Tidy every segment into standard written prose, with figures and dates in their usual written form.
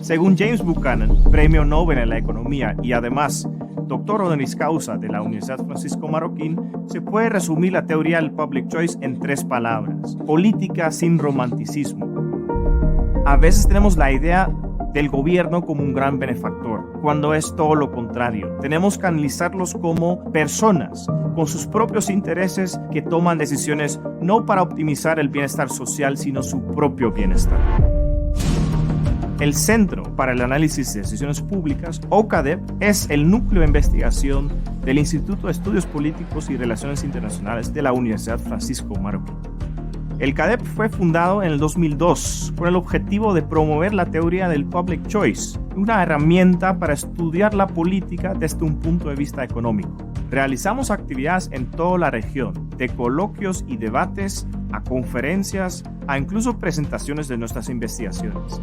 Según James Buchanan, premio Nobel en la economía y además doctor honoris causa de la Universidad Francisco Marroquín, se puede resumir la teoría del public choice en 3 palabras: política sin romanticismo. A veces tenemos la idea del gobierno como un gran benefactor, cuando es todo lo contrario. Tenemos que analizarlos como personas con sus propios intereses que toman decisiones no para optimizar el bienestar social, sino su propio bienestar. El Centro para el Análisis de Decisiones Públicas, o CADEP, es el núcleo de investigación del Instituto de Estudios Políticos y Relaciones Internacionales de la Universidad Francisco Marroquín. El CADEP fue fundado en el 2002 con el objetivo de promover la teoría del public choice, una herramienta para estudiar la política desde un punto de vista económico. Realizamos actividades en toda la región, de coloquios y debates, a conferencias, a incluso presentaciones de nuestras investigaciones.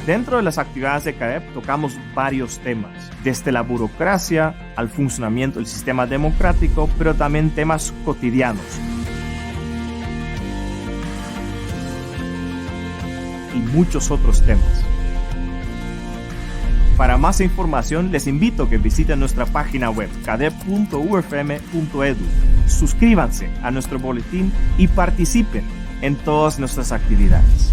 Dentro de las actividades de CADEP tocamos varios temas, desde la burocracia al funcionamiento del sistema democrático, pero también temas cotidianos. Y muchos otros temas. Para más información, les invito a que visiten nuestra página web cadep.ufm.edu. Suscríbanse a nuestro boletín y participen en todas nuestras actividades.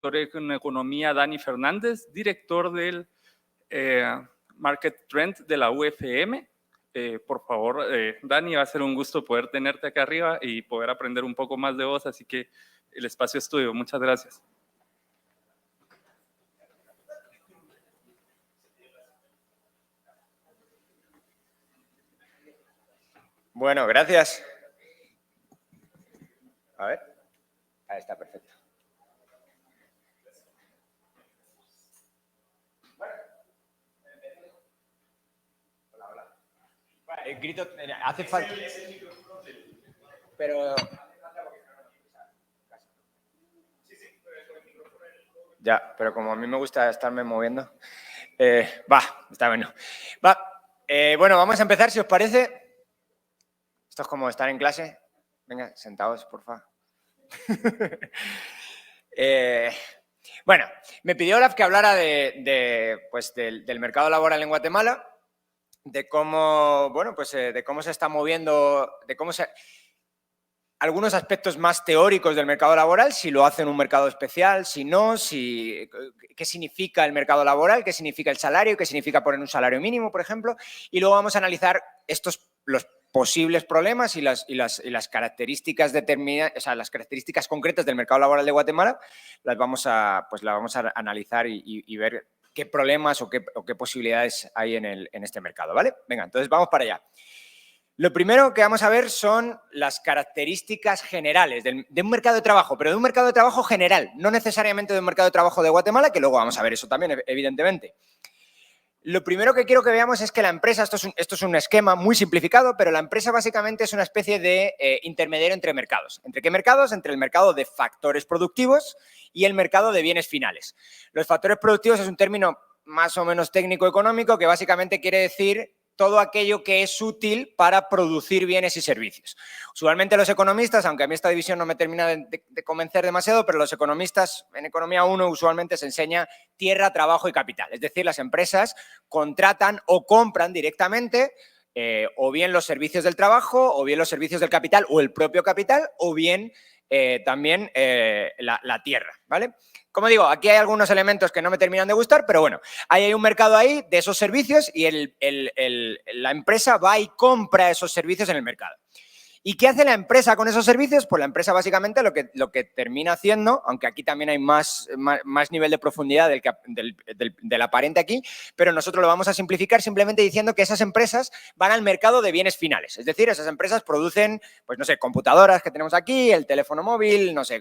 En economía, Dani Fernández, director del Market Trend de la UFM. Por favor, Dani, va a ser un gusto poder tenerte acá arriba y poder aprender un poco más de vos, así que el espacio es tuyo. Muchas gracias. Bueno, gracias. A ver, ahí está, perfecto. El grito hace falta. Pero. Ya, pero como a mí me gusta estarme moviendo. Está bueno. Bueno, vamos a empezar, si os parece. Esto es como estar en clase. Venga, sentaos, porfa. Bueno, me pidió Olaf que hablara del mercado laboral en Guatemala, de cómo, de cómo se está moviendo, algunos aspectos más teóricos del mercado laboral, si lo hace en un mercado especial, si no, qué significa el mercado laboral, qué significa el salario, qué significa poner un salario mínimo, por ejemplo, y luego vamos a analizar los posibles problemas y las características las características concretas del mercado laboral de Guatemala, las vamos a analizar y ver qué problemas o qué posibilidades hay en este mercado, ¿vale? Venga, entonces vamos para allá. Lo primero que vamos a ver son las características generales de un mercado de trabajo, pero de un mercado de trabajo general, no necesariamente de un mercado de trabajo de Guatemala, que luego vamos a ver eso también, evidentemente. Lo primero que quiero que veamos es que la empresa, esto es un esquema muy simplificado, pero la empresa básicamente es una especie de intermediario entre mercados. ¿Entre qué mercados? Entre el mercado de factores productivos y el mercado de bienes finales. Los factores productivos es un término más o menos técnico-económico que básicamente quiere decir todo aquello que es útil para producir bienes y servicios. Usualmente los economistas, aunque a mí esta división no me termina de convencer demasiado, pero los economistas en Economía 1 usualmente se enseña tierra, trabajo y capital. Es decir, las empresas contratan o compran directamente o bien los servicios del trabajo, o bien los servicios del capital o el propio capital, o bien también la tierra, ¿vale? Como digo, aquí hay algunos elementos que no me terminan de gustar, pero bueno, hay un mercado ahí de esos servicios y la empresa va y compra esos servicios en el mercado. ¿Y qué hace la empresa con esos servicios? Pues la empresa básicamente lo que termina haciendo, aunque aquí también hay más nivel de profundidad del aparente aquí, pero nosotros lo vamos a simplificar simplemente diciendo que esas empresas van al mercado de bienes finales. Es decir, esas empresas producen, pues no sé, computadoras que tenemos aquí, el teléfono móvil, no sé,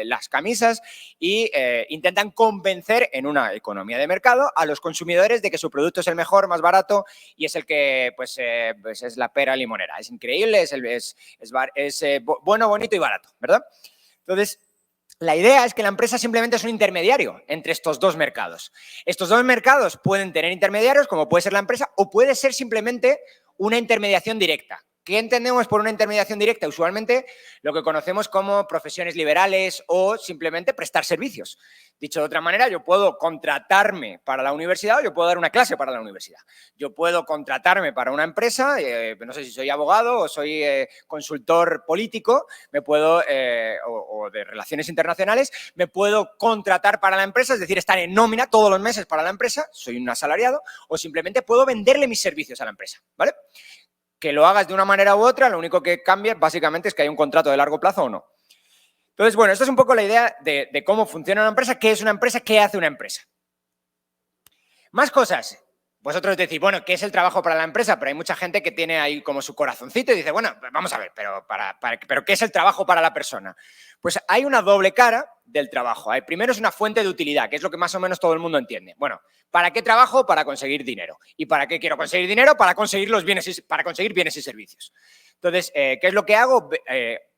las camisas y intentan convencer en una economía de mercado a los consumidores de que su producto es el mejor, más barato y es el que, pues es la pera limonera. Es increíble, es bueno, bonito y barato, ¿verdad? Entonces, la idea es que la empresa simplemente es un intermediario entre estos dos mercados. Estos dos mercados pueden tener intermediarios, como puede ser la empresa, o puede ser simplemente una intermediación directa. ¿Qué entendemos por una intermediación directa? Usualmente lo que conocemos como profesiones liberales o simplemente prestar servicios. Dicho de otra manera, yo puedo contratarme para la universidad o yo puedo dar una clase para la universidad. Yo puedo contratarme para una empresa, no sé si soy abogado o soy consultor político, o de relaciones internacionales, me puedo contratar para la empresa, es decir, estar en nómina todos los meses para la empresa, soy un asalariado, o simplemente puedo venderle mis servicios a la empresa, ¿vale? Que lo hagas de una manera u otra, lo único que cambia básicamente es que hay un contrato de largo plazo o no. Entonces, bueno, esto es un poco la idea de cómo funciona una empresa, qué es una empresa, qué hace una empresa. Más cosas. Vosotros decís, bueno, ¿qué es el trabajo para la empresa? Pero hay mucha gente que tiene ahí como su corazoncito y dice, bueno, vamos a ver, pero ¿qué es el trabajo para la persona? Pues hay una doble cara del trabajo. Primero es una fuente de utilidad, que es lo que más o menos todo el mundo entiende. Bueno, ¿para qué trabajo? Para conseguir dinero. ¿Y para qué quiero conseguir dinero? Para conseguir bienes y servicios. Entonces, ¿qué es lo que hago?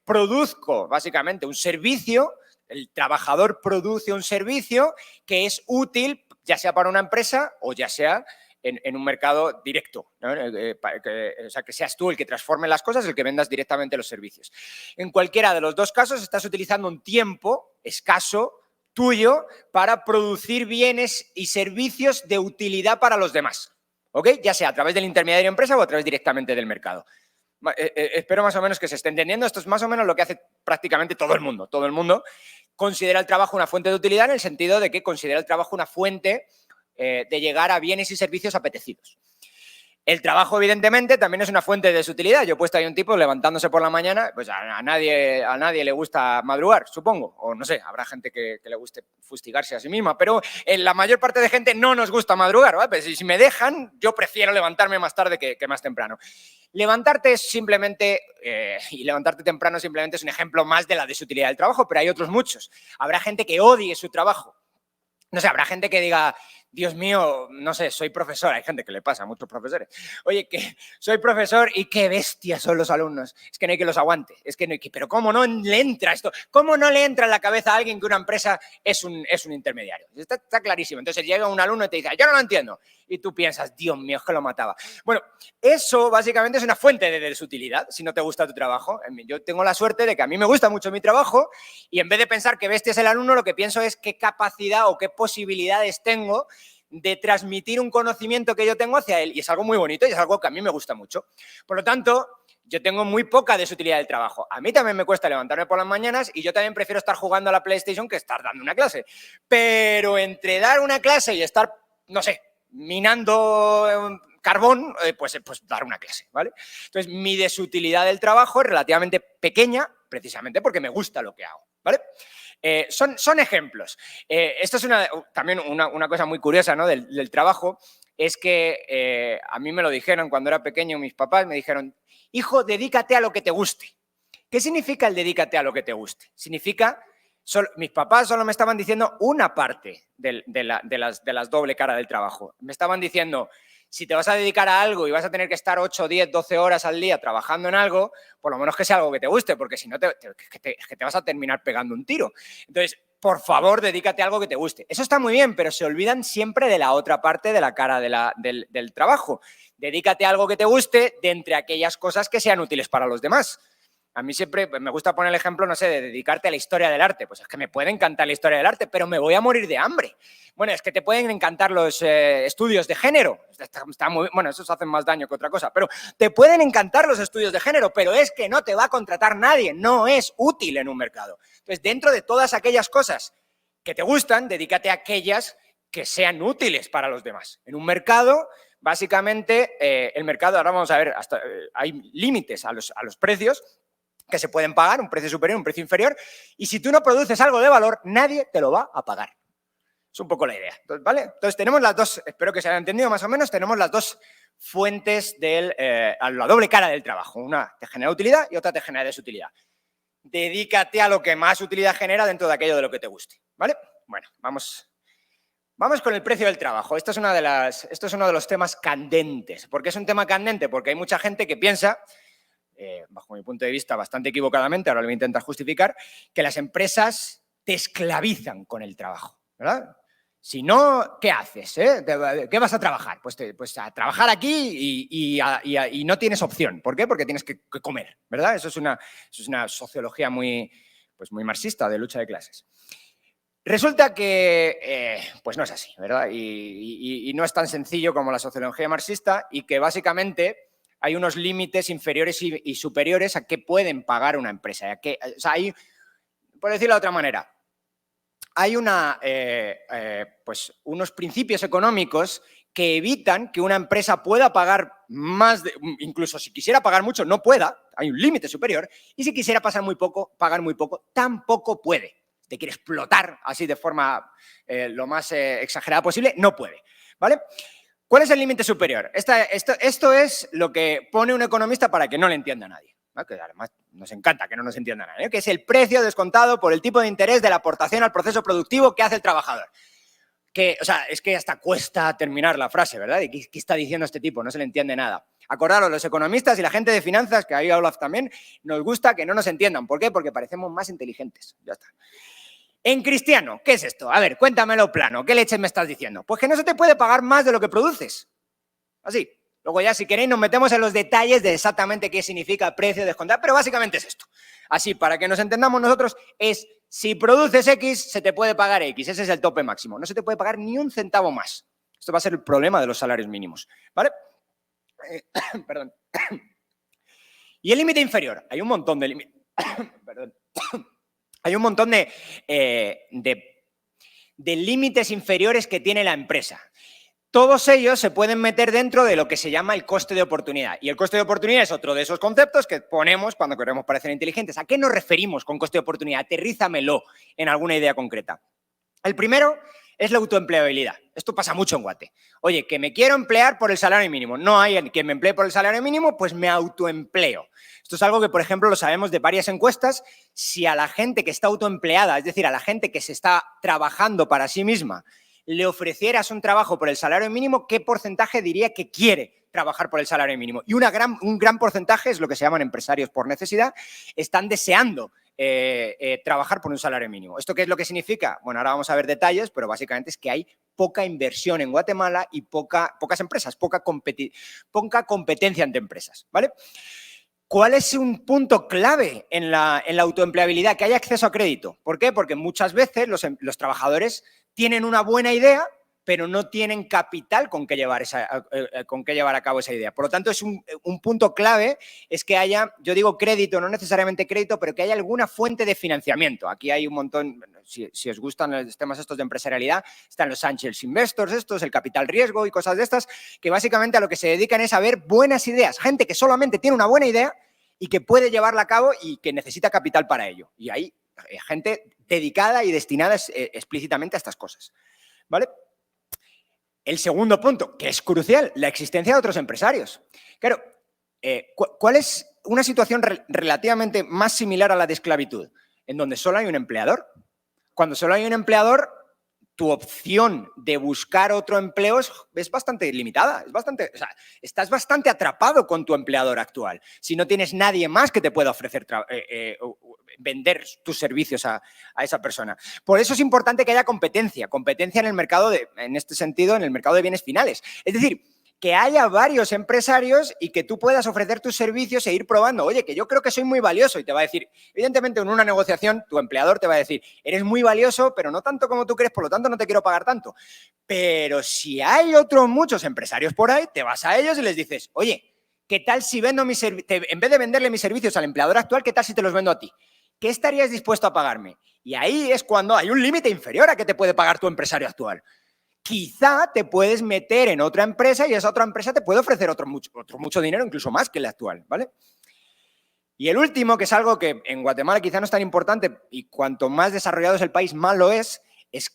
Produzco básicamente un servicio, el trabajador produce un servicio que es útil, ya sea para una empresa o ya sea en un mercado directo, ¿no? O sea, que seas tú el que transforme las cosas, el que vendas directamente los servicios. En cualquiera de los dos casos estás utilizando un tiempo escaso tuyo para producir bienes y servicios de utilidad para los demás, ¿ok? Ya sea a través del intermediario empresa o a través directamente del mercado. Espero más o menos que se esté entendiendo. Esto es más o menos lo que hace prácticamente todo el mundo. Todo el mundo considera el trabajo una fuente de utilidad en el sentido de que considera el trabajo una fuente de llegar a bienes y servicios apetecidos. El trabajo, evidentemente, también es una fuente de desutilidad. Yo he puesto ahí un tipo levantándose por la mañana, pues a nadie le gusta madrugar, supongo. O no sé, habrá gente que le guste fustigarse a sí misma, pero en la mayor parte de gente no nos gusta madrugar, ¿vale? Pues si me dejan, yo prefiero levantarme más tarde que más temprano. Levantarte es simplemente, y levantarte temprano simplemente es un ejemplo más de la desutilidad del trabajo, pero hay otros muchos. Habrá gente que odie su trabajo. No sé, habrá gente que diga, Dios mío, no sé, soy profesor. Hay gente que le pasa a muchos profesores. Oye, que soy profesor y qué bestias son los alumnos. Es que no hay que los aguante. Es que no hay que, pero ¿cómo no le entra esto? ¿Cómo no le entra en la cabeza a alguien que una empresa es un intermediario? Está clarísimo. Entonces llega un alumno y te dice, yo no lo entiendo. Y tú piensas, Dios mío, es que lo mataba. Bueno, eso básicamente es una fuente de desutilidad, si no te gusta tu trabajo. Yo tengo la suerte de que a mí me gusta mucho mi trabajo y en vez de pensar que bestia es el alumno, lo que pienso es qué capacidad o qué posibilidades tengo de transmitir un conocimiento que yo tengo hacia él. Y es algo muy bonito y es algo que a mí me gusta mucho. Por lo tanto, yo tengo muy poca desutilidad del trabajo. A mí también me cuesta levantarme por las mañanas y yo también prefiero estar jugando a la PlayStation que estar dando una clase. Pero entre dar una clase y estar, no sé, minando carbón, pues dar una clase, ¿vale? Entonces, mi desutilidad del trabajo es relativamente pequeña, precisamente porque me gusta lo que hago, ¿vale? Son ejemplos. Esto es también una cosa muy curiosa, ¿no? del trabajo, es que a mí me lo dijeron cuando era pequeño, mis papás me dijeron, hijo, dedícate a lo que te guste. ¿Qué significa el dedícate a lo que te guste? Significa, mis papás solo me estaban diciendo una parte de las doble cara del trabajo. Me estaban diciendo, si te vas a dedicar a algo y vas a tener que estar 8, 10, 12 horas al día trabajando en algo, por lo menos que sea algo que te guste, porque si no te vas a terminar pegando un tiro. Entonces, por favor, dedícate a algo que te guste. Eso está muy bien, pero se olvidan siempre de la otra parte de la cara del trabajo. Dedícate a algo que te guste de entre aquellas cosas que sean útiles para los demás. A mí siempre me gusta poner el ejemplo, no sé, de dedicarte a la historia del arte. Pues es que me puede encantar la historia del arte, pero me voy a morir de hambre. Bueno, es que te pueden encantar los estudios de género. Bueno, esos hacen más daño que otra cosa, pero te pueden encantar los estudios de género, pero es que no te va a contratar nadie, no es útil en un mercado. Entonces, dentro de todas aquellas cosas que te gustan, dedícate a aquellas que sean útiles para los demás. En un mercado, básicamente, el mercado, ahora vamos a ver, hay límites a los precios que se pueden pagar, un precio superior, un precio inferior, y si tú no produces algo de valor, nadie te lo va a pagar. Es un poco la idea, ¿vale? Entonces tenemos las dos, espero que se haya entendido más o menos, tenemos las dos fuentes a la doble cara del trabajo. Una te genera utilidad y otra te genera desutilidad. Dedícate a lo que más utilidad genera dentro de aquello de lo que te guste, ¿vale? Bueno, vamos con el precio del trabajo. Esto es uno de los temas candentes. ¿Por qué es un tema candente? Porque hay mucha gente que piensa, bajo mi punto de vista bastante equivocadamente, ahora lo voy a intentar justificar, que las empresas te esclavizan con el trabajo, ¿verdad? Si no, ¿qué haces? ¿Qué vas a trabajar? Pues a trabajar aquí y no tienes opción. ¿Por qué? Porque tienes que comer, ¿verdad? Eso es una sociología muy marxista de lucha de clases. Resulta que pues no es así, ¿verdad? Y no es tan sencillo como la sociología marxista y que básicamente hay unos límites inferiores y superiores a qué pueden pagar una empresa. O sea, por decirlo de otra manera, hay unos principios económicos que evitan que una empresa pueda pagar más, incluso si quisiera pagar mucho, no pueda, hay un límite superior, y si quisiera pagar muy poco, tampoco puede. Te quiere explotar así de forma lo más exagerada posible, no puede, ¿vale? ¿Cuál es el límite superior? Esto es lo que pone un economista para que no le entienda a nadie, ¿no? Que además nos encanta que no nos entienda a nadie, que es el precio descontado por el tipo de interés de la aportación al proceso productivo que hace el trabajador. O sea, es que hasta cuesta terminar la frase, ¿verdad? ¿Y qué está diciendo este tipo? No se le entiende nada. Acordaros, los economistas y la gente de finanzas, que ahí Olaf también, nos gusta que no nos entiendan. ¿Por qué? Porque parecemos más inteligentes. Ya está. En cristiano, ¿qué es esto? A ver, cuéntamelo plano. ¿Qué leches me estás diciendo? Pues que no se te puede pagar más de lo que produces. Así. Luego ya, si queréis, nos metemos en los detalles de exactamente qué significa precio descontado, pero básicamente es esto. Así, para que nos entendamos nosotros, es si produces X, se te puede pagar X. Ese es el tope máximo. No se te puede pagar ni un centavo más. Esto va a ser el problema de los salarios mínimos, ¿vale? Perdón. Y el límite inferior. Hay un montón de límites. Perdón. Hay un montón de límites inferiores que tiene la empresa. Todos ellos se pueden meter dentro de lo que se llama el coste de oportunidad. Y el coste de oportunidad es otro de esos conceptos que ponemos cuando queremos parecer inteligentes. ¿A qué nos referimos con coste de oportunidad? Aterrízamelo en alguna idea concreta. El primero es la autoempleabilidad. Esto pasa mucho en Guate. Oye, que me quiero emplear por el salario mínimo. No hay quien me emplee por el salario mínimo, pues me autoempleo. Esto es algo que, por ejemplo, lo sabemos de varias encuestas. Si a la gente que está autoempleada, es decir, a la gente que se está trabajando para sí misma, le ofrecieras un trabajo por el salario mínimo, ¿qué porcentaje diría que quiere trabajar por el salario mínimo? Y un gran porcentaje, es lo que se llaman empresarios por necesidad, están deseando trabajar por un salario mínimo. ¿Esto qué es lo que significa? Bueno, ahora vamos a ver detalles, pero básicamente es que hay poca inversión en Guatemala y pocas empresas, poca competencia entre empresas, ¿vale? ¿Cuál es un punto clave en la autoempleabilidad? Que haya acceso a crédito. ¿Por qué? Porque muchas veces los trabajadores tienen una buena idea, pero no tienen capital con que llevar a cabo esa idea. Por lo tanto, es un punto clave es que haya, yo digo crédito, no necesariamente crédito, pero que haya alguna fuente de financiamiento. Aquí hay un montón, si os gustan los temas estos de empresarialidad, están los angels investors estos, el capital riesgo y cosas de estas, que básicamente a lo que se dedican es a ver buenas ideas. Gente que solamente tiene una buena idea y que puede llevarla a cabo y que necesita capital para ello. Y ahí gente dedicada y destinada explícitamente a estas cosas, ¿vale? El segundo punto, que es crucial, la existencia de otros empresarios. Claro, ¿cuál es una situación relativamente más similar a la de esclavitud? En donde solo hay un empleador. Cuando solo hay un empleador, tu opción de buscar otro empleo es bastante limitada. O sea, estás bastante atrapado con tu empleador actual. Si no tienes nadie más que te pueda ofrecer vender tus servicios a esa persona. Por eso es importante que haya competencia en el mercado en este sentido, en el mercado de bienes finales. Es decir, que haya varios empresarios y que tú puedas ofrecer tus servicios e ir probando. Oye, que yo creo que soy muy valioso, y te va a decir, evidentemente en una negociación tu empleador te va a decir, eres muy valioso, pero no tanto como tú crees, por lo tanto no te quiero pagar tanto. Pero si hay otros muchos empresarios por ahí, te vas a ellos y les dices, oye, ¿qué tal si vendo en vez de venderle mis servicios al empleador actual, qué tal si te los vendo a ti? ¿Qué estarías dispuesto a pagarme? Y ahí es cuando hay un límite inferior a que te puede pagar tu empresario actual. Quizá te puedes meter en otra empresa y esa otra empresa te puede ofrecer otro mucho dinero, incluso más que el actual, ¿vale? Y el último, que es algo que en Guatemala quizá no es tan importante y cuanto más desarrollado es el país, más lo es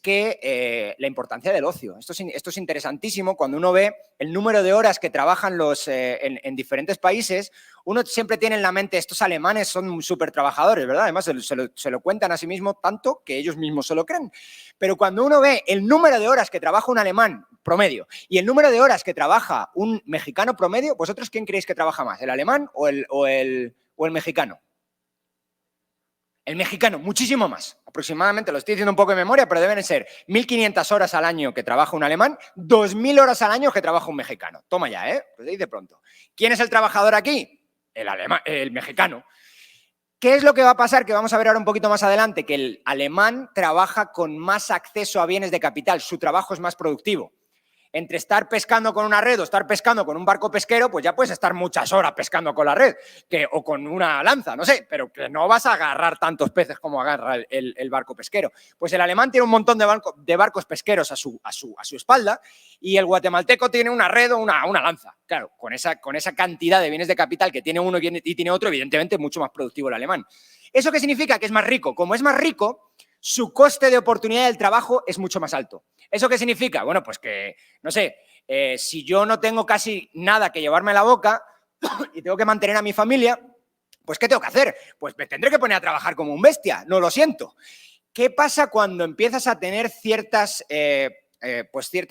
que la importancia del ocio. Esto es interesantísimo cuando uno ve el número de horas que trabajan en diferentes países. Uno siempre tiene en la mente, estos alemanes son súper trabajadores, ¿verdad? Además, se lo cuentan a sí mismos tanto que ellos mismos se lo creen. Pero cuando uno ve el número de horas que trabaja un alemán promedio y el número de horas que trabaja un mexicano promedio, ¿vosotros quién creéis que trabaja más? ¿El alemán o el mexicano? El mexicano, muchísimo más. Aproximadamente, lo estoy diciendo un poco de memoria, pero deben ser 1.500 horas al año que trabaja un alemán, 2.000 horas al año que trabaja un mexicano. Toma ya, ¿eh? Pues ahí de pronto. ¿Quién es el trabajador aquí? El mexicano. ¿Qué es lo que va a pasar? Que vamos a ver ahora un poquito más adelante, que el alemán trabaja con más acceso a bienes de capital, su trabajo es más productivo. Entre estar pescando con una red o estar pescando con un barco pesquero, pues ya puedes estar muchas horas pescando con la red o con una lanza, no sé, pero que no vas a agarrar tantos peces como agarra el barco pesquero. Pues el alemán tiene un montón de barcos pesqueros a su espalda y el guatemalteco tiene una red o una lanza. Claro, con esa cantidad de bienes de capital que tiene uno y tiene otro, evidentemente mucho más productivo el alemán. ¿Eso qué significa? Que es más rico. Como es más rico, su coste de oportunidad del trabajo es mucho más alto. ¿Eso qué significa? Bueno, pues que, no sé, si yo no tengo casi nada que llevarme a la boca y tengo que mantener a mi familia, pues ¿qué tengo que hacer? Pues me tendré que poner a trabajar como un bestia, no lo siento. ¿Qué pasa cuando empiezas a tener ciertas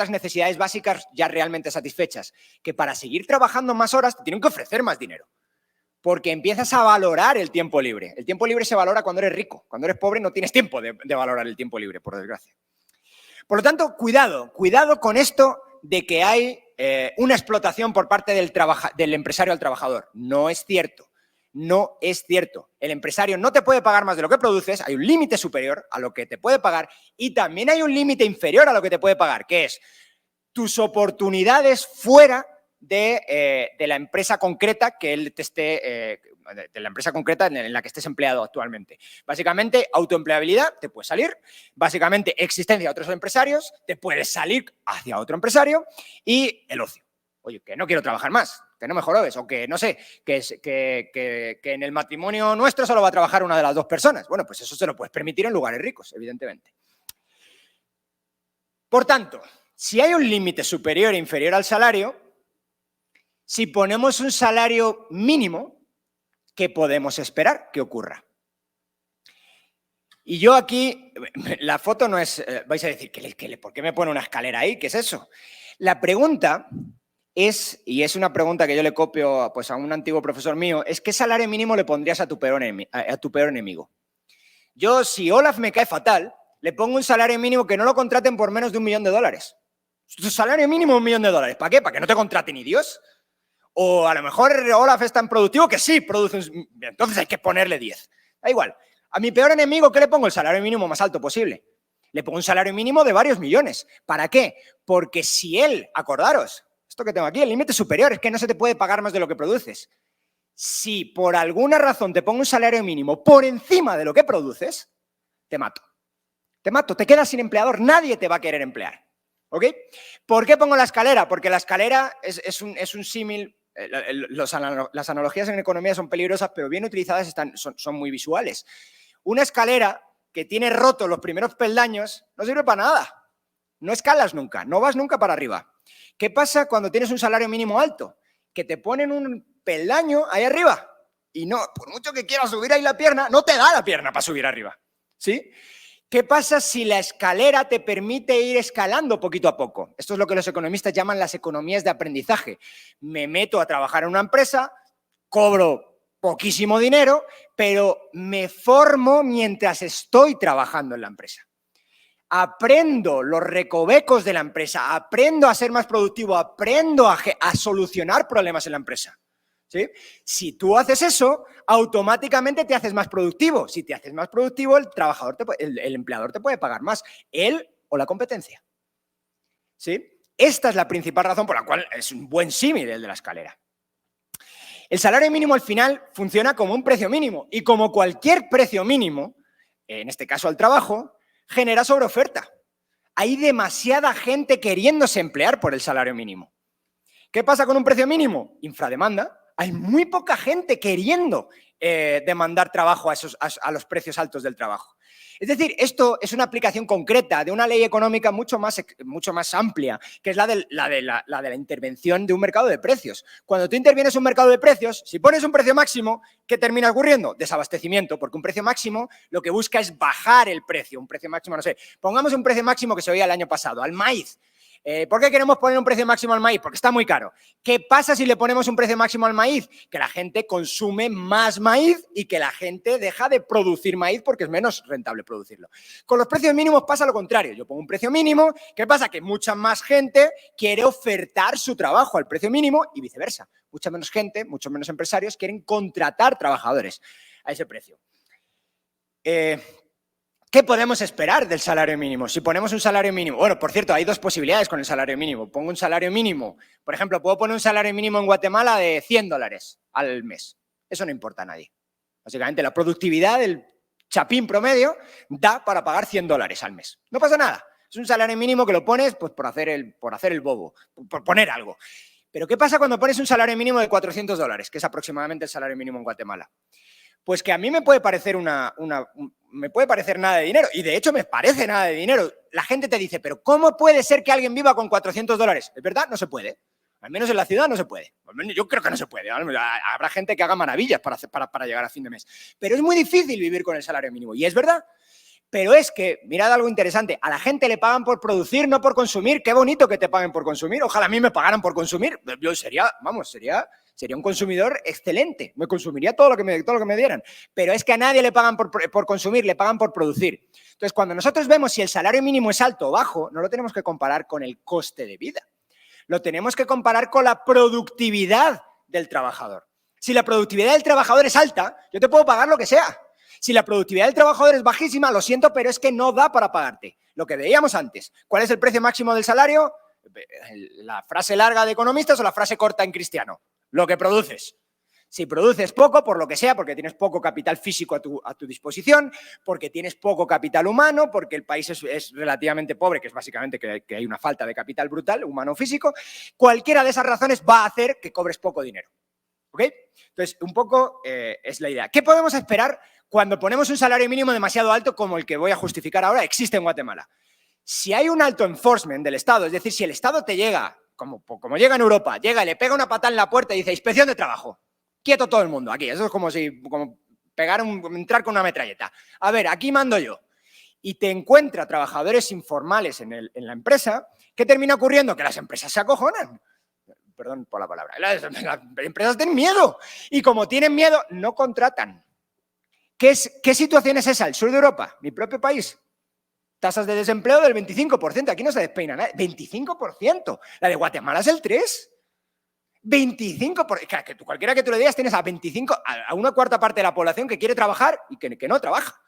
necesidades básicas ya realmente satisfechas? Que para seguir trabajando más horas te tienen que ofrecer más dinero. Porque empiezas a valorar el tiempo libre. El tiempo libre se valora cuando eres rico. Cuando eres pobre no tienes tiempo de valorar el tiempo libre, por desgracia. Por lo tanto, cuidado con esto de que hay una explotación por parte del empresario al trabajador. No es cierto. No es cierto. El empresario no te puede pagar más de lo que produces, hay un límite superior a lo que te puede pagar y también hay un límite inferior a lo que te puede pagar, que es tus oportunidades fuera de la empresa concreta que él te esté, de la empresa concreta en la que estés empleado actualmente. Básicamente, autoempleabilidad, te puedes salir. Básicamente, existencia de otros empresarios, te puedes salir hacia otro empresario y el ocio. Oye, que no quiero trabajar más, que no me jorobes, o que, no sé, que en el matrimonio nuestro solo va a trabajar una de las dos personas. Bueno, pues eso se lo puedes permitir en lugares ricos, evidentemente. Por tanto, si hay un límite superior e inferior al salario, si ponemos un salario mínimo, ¿qué podemos esperar que ocurra? Y yo aquí, la foto no es, vais a decir, ¿por qué me pone una escalera ahí? ¿Qué es eso? La pregunta es, y es una pregunta que yo le copio pues, a un antiguo profesor mío, es ¿qué salario mínimo le pondrías a tu peor enemigo? Yo, si Olaf me cae fatal, le pongo un salario mínimo que no lo contraten por menos de $1 millón. Tu salario mínimo $1 millón. ¿Para qué? ¿Para que no te contrate ni Dios? O a lo mejor Olaf es tan productivo que sí produce entonces hay que ponerle 10. Da igual. A mi peor enemigo, ¿qué le pongo? El salario mínimo más alto posible. Le pongo un salario mínimo de varios millones. ¿Para qué? Porque si él, acordaros, esto que tengo aquí, el límite superior es que no se te puede pagar más de lo que produces. Si por alguna razón te pongo un salario mínimo por encima de lo que produces, te mato. Te mato, te quedas sin empleador, nadie te va a querer emplear. ¿Ok? ¿Por qué pongo la escalera? Porque la escalera es un símil. Las analogías en economía son peligrosas, pero bien utilizadas son muy visuales. Una escalera que tiene rotos los primeros peldaños no sirve para nada. No escalas nunca, no vas nunca para arriba. ¿Qué pasa cuando tienes un salario mínimo alto? Que te ponen un peldaño ahí arriba y no, por mucho que quieras subir ahí la pierna, no te da la pierna para subir arriba, ¿sí? ¿Qué pasa si la escalera te permite ir escalando poquito a poco? Esto es lo que los economistas llaman las economías de aprendizaje. Me meto a trabajar en una empresa, cobro poquísimo dinero, pero me formo mientras estoy trabajando en la empresa. Aprendo los recovecos de la empresa, aprendo a ser más productivo, aprendo a solucionar problemas en la empresa. ¿Sí? Si tú haces eso, automáticamente te haces más productivo. Si te haces más productivo, el empleador te puede pagar más, él o la competencia. ¿Sí? Esta es la principal razón por la cual es un buen símil el de la escalera. El salario mínimo al final funciona como un precio mínimo y como cualquier precio mínimo, en este caso el trabajo, genera sobreoferta. Hay demasiada gente queriéndose emplear por el salario mínimo. ¿Qué pasa con un precio mínimo? Infrademanda. Hay muy poca gente queriendo demandar trabajo a los precios altos del trabajo. Es decir, esto es una aplicación concreta de una ley económica mucho más amplia, que es la de la intervención de un mercado de precios. Cuando tú intervienes un mercado de precios, si pones un precio máximo, ¿qué termina ocurriendo? Desabastecimiento, porque un precio máximo lo que busca es bajar el precio. Un precio máximo, no sé, pongamos un precio máximo que se oía el año pasado, al maíz. ¿Por qué queremos poner un precio máximo al maíz? Porque está muy caro. ¿Qué pasa si le ponemos un precio máximo al maíz? Que la gente consume más maíz y que la gente deja de producir maíz porque es menos rentable producirlo. Con los precios mínimos pasa lo contrario. Yo pongo un precio mínimo, ¿qué pasa? Que mucha más gente quiere ofertar su trabajo al precio mínimo y viceversa. Mucha menos gente, muchos menos empresarios quieren contratar trabajadores a ese precio. ¿Qué podemos esperar del salario mínimo? Si ponemos un salario mínimo... Bueno, por cierto, hay dos posibilidades con el salario mínimo. Pongo un salario mínimo, por ejemplo, puedo poner un salario mínimo en Guatemala de $100 al mes. Eso no importa a nadie. Básicamente, la productividad del chapín promedio da para pagar $100 al mes. No pasa nada. Es un salario mínimo que lo pones pues, por hacer el bobo, por poner algo. Pero ¿qué pasa cuando pones un salario mínimo de $400, que es aproximadamente el salario mínimo en Guatemala? Pues que a mí me puede parecer me puede parecer nada de dinero, y de hecho me parece nada de dinero. La gente te dice, pero ¿cómo puede ser que alguien viva con $400? ¿Es verdad? No se puede. Al menos en la ciudad no se puede. Yo creo que no se puede. Habrá gente que haga maravillas para llegar a fin de mes. Pero es muy difícil vivir con el salario mínimo, y es verdad. Pero es que, mirad algo interesante, a la gente le pagan por producir, no por consumir. Qué bonito que te paguen por consumir. Ojalá a mí me pagaran por consumir. Yo sería un consumidor excelente. Me consumiría todo lo que me dieran. Pero es que a nadie le pagan por consumir, le pagan por producir. Entonces, cuando nosotros vemos si el salario mínimo es alto o bajo, no lo tenemos que comparar con el coste de vida. Lo tenemos que comparar con la productividad del trabajador. Si la productividad del trabajador es alta, yo te puedo pagar lo que sea. Si la productividad del trabajador es bajísima, lo siento, pero es que no da para pagarte. Lo que veíamos antes. ¿Cuál es el precio máximo del salario? ¿La frase larga de economistas o la frase corta en cristiano? Lo que produces. Si produces poco, por lo que sea, porque tienes poco capital físico a tu disposición, porque tienes poco capital humano, porque el país es relativamente pobre, que es básicamente que hay una falta de capital brutal, humano-físico, cualquiera de esas razones va a hacer que cobres poco dinero. ¿Ok? Entonces, un poco es la idea. ¿Qué podemos esperar cuando ponemos un salario mínimo demasiado alto como el que voy a justificar ahora existe en Guatemala? Si hay un alto enforcement del Estado, es decir, si el Estado te llega, como llega en Europa, llega y le pega una patada en la puerta y dice inspección de trabajo, quieto todo el mundo aquí, eso es como entrar con una metralleta. A ver, aquí mando yo. Y te encuentra trabajadores informales en la empresa, ¿qué termina ocurriendo? Que las empresas se acojonan. Perdón por la palabra. Las empresas tienen miedo. Y como tienen miedo, no contratan. ¿Qué situación es esa? El sur de Europa, mi propio país. Tasas de desempleo del 25%. Aquí no se despeina nada. 25%. La de Guatemala es el 3%. 25%. Que cualquiera que tú le digas tienes a 25, a una cuarta parte de la población que quiere trabajar y que no trabaja.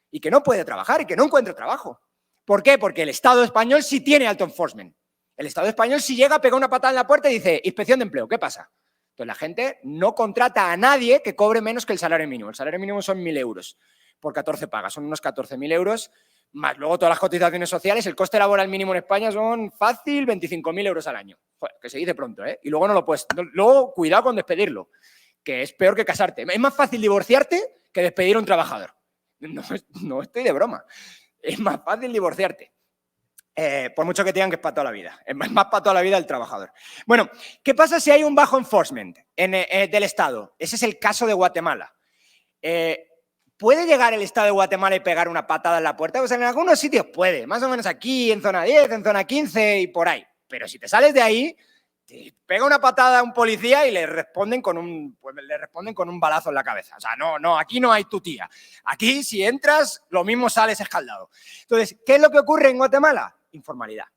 Y que no puede trabajar y que no encuentra trabajo. ¿Por qué? Porque el Estado español sí tiene alto enforcement. El Estado español si llega, pega una patada en la puerta y dice inspección de empleo. ¿Qué pasa? Entonces la gente no contrata a nadie que cobre menos que el salario mínimo. El salario mínimo son 1.000 euros por 14 pagas. Son unos 14.000 euros más luego todas las cotizaciones sociales. El coste laboral mínimo en España son fácil 25.000 euros al año. Joder, que se dice pronto, ¿eh? Y luego no lo puedes. Luego cuidado con despedirlo, que es peor que casarte. Es más fácil divorciarte que despedir a un trabajador. no estoy de broma. Es más fácil divorciarte. Por mucho que te digan que es para toda la vida. Es más para toda la vida el trabajador. Bueno, ¿qué pasa si hay un bajo enforcement del Estado? Ese es el caso de Guatemala. ¿Puede llegar el Estado de Guatemala y pegar una patada en la puerta? Pues en algunos sitios puede, más o menos aquí, en zona 10, en zona 15 y por ahí. Pero si te sales de ahí, te pega una patada a un policía y le responden con un balazo en la cabeza. O sea, no, aquí no hay tu tía. Aquí, si entras, lo mismo sales escaldado. Entonces, ¿qué es lo que ocurre en Guatemala? Informalidad.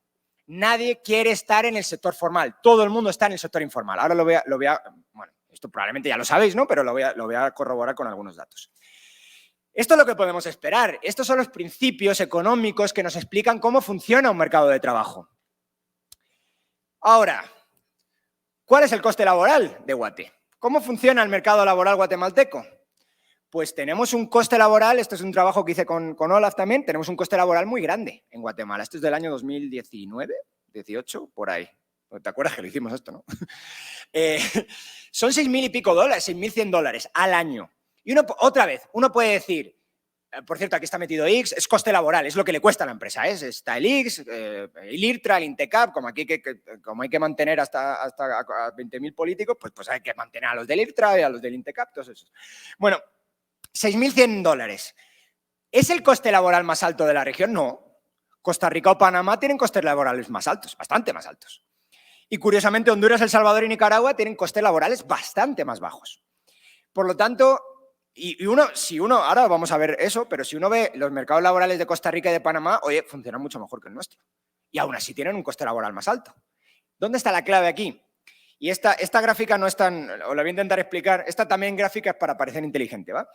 Nadie quiere estar en el sector formal. Todo el mundo está en el sector informal. Ahora bueno, esto probablemente ya lo sabéis, ¿no? Pero lo voy a corroborar con algunos datos. Esto es lo que podemos esperar. Estos son los principios económicos que nos explican cómo funciona un mercado de trabajo. Ahora, ¿cuál es el coste laboral de Guate? ¿Cómo funciona el mercado laboral guatemalteco? Pues tenemos un coste laboral, esto es un trabajo que hice con Olaf también, tenemos un coste laboral muy grande en Guatemala. Esto es del año 2019, 18, por ahí. ¿Te acuerdas que lo hicimos esto, no? Son 6.000 y pico dólares, 6.100 dólares al año. Y otra vez, uno puede decir, por cierto, aquí está metido X, es coste laboral, es lo que le cuesta a la empresa. Está el X, el IRTRA, el INTECAP, como hay que mantener hasta a 20.000 políticos, pues hay que mantener a los del IRTRA y a los del INTECAP, todos esos. Bueno, 6.100 dólares. ¿Es el coste laboral más alto de la región? No. Costa Rica o Panamá tienen costes laborales más altos, bastante más altos. Y curiosamente Honduras, El Salvador y Nicaragua tienen costes laborales bastante más bajos. Por lo tanto, ahora vamos a ver eso, pero si uno ve los mercados laborales de Costa Rica y de Panamá, oye, funcionan mucho mejor que el nuestro. Y aún así tienen un coste laboral más alto. ¿Dónde está la clave aquí? Y esta gráfica no es tan, os la voy a intentar explicar, esta también gráfica es para parecer inteligente, ¿va?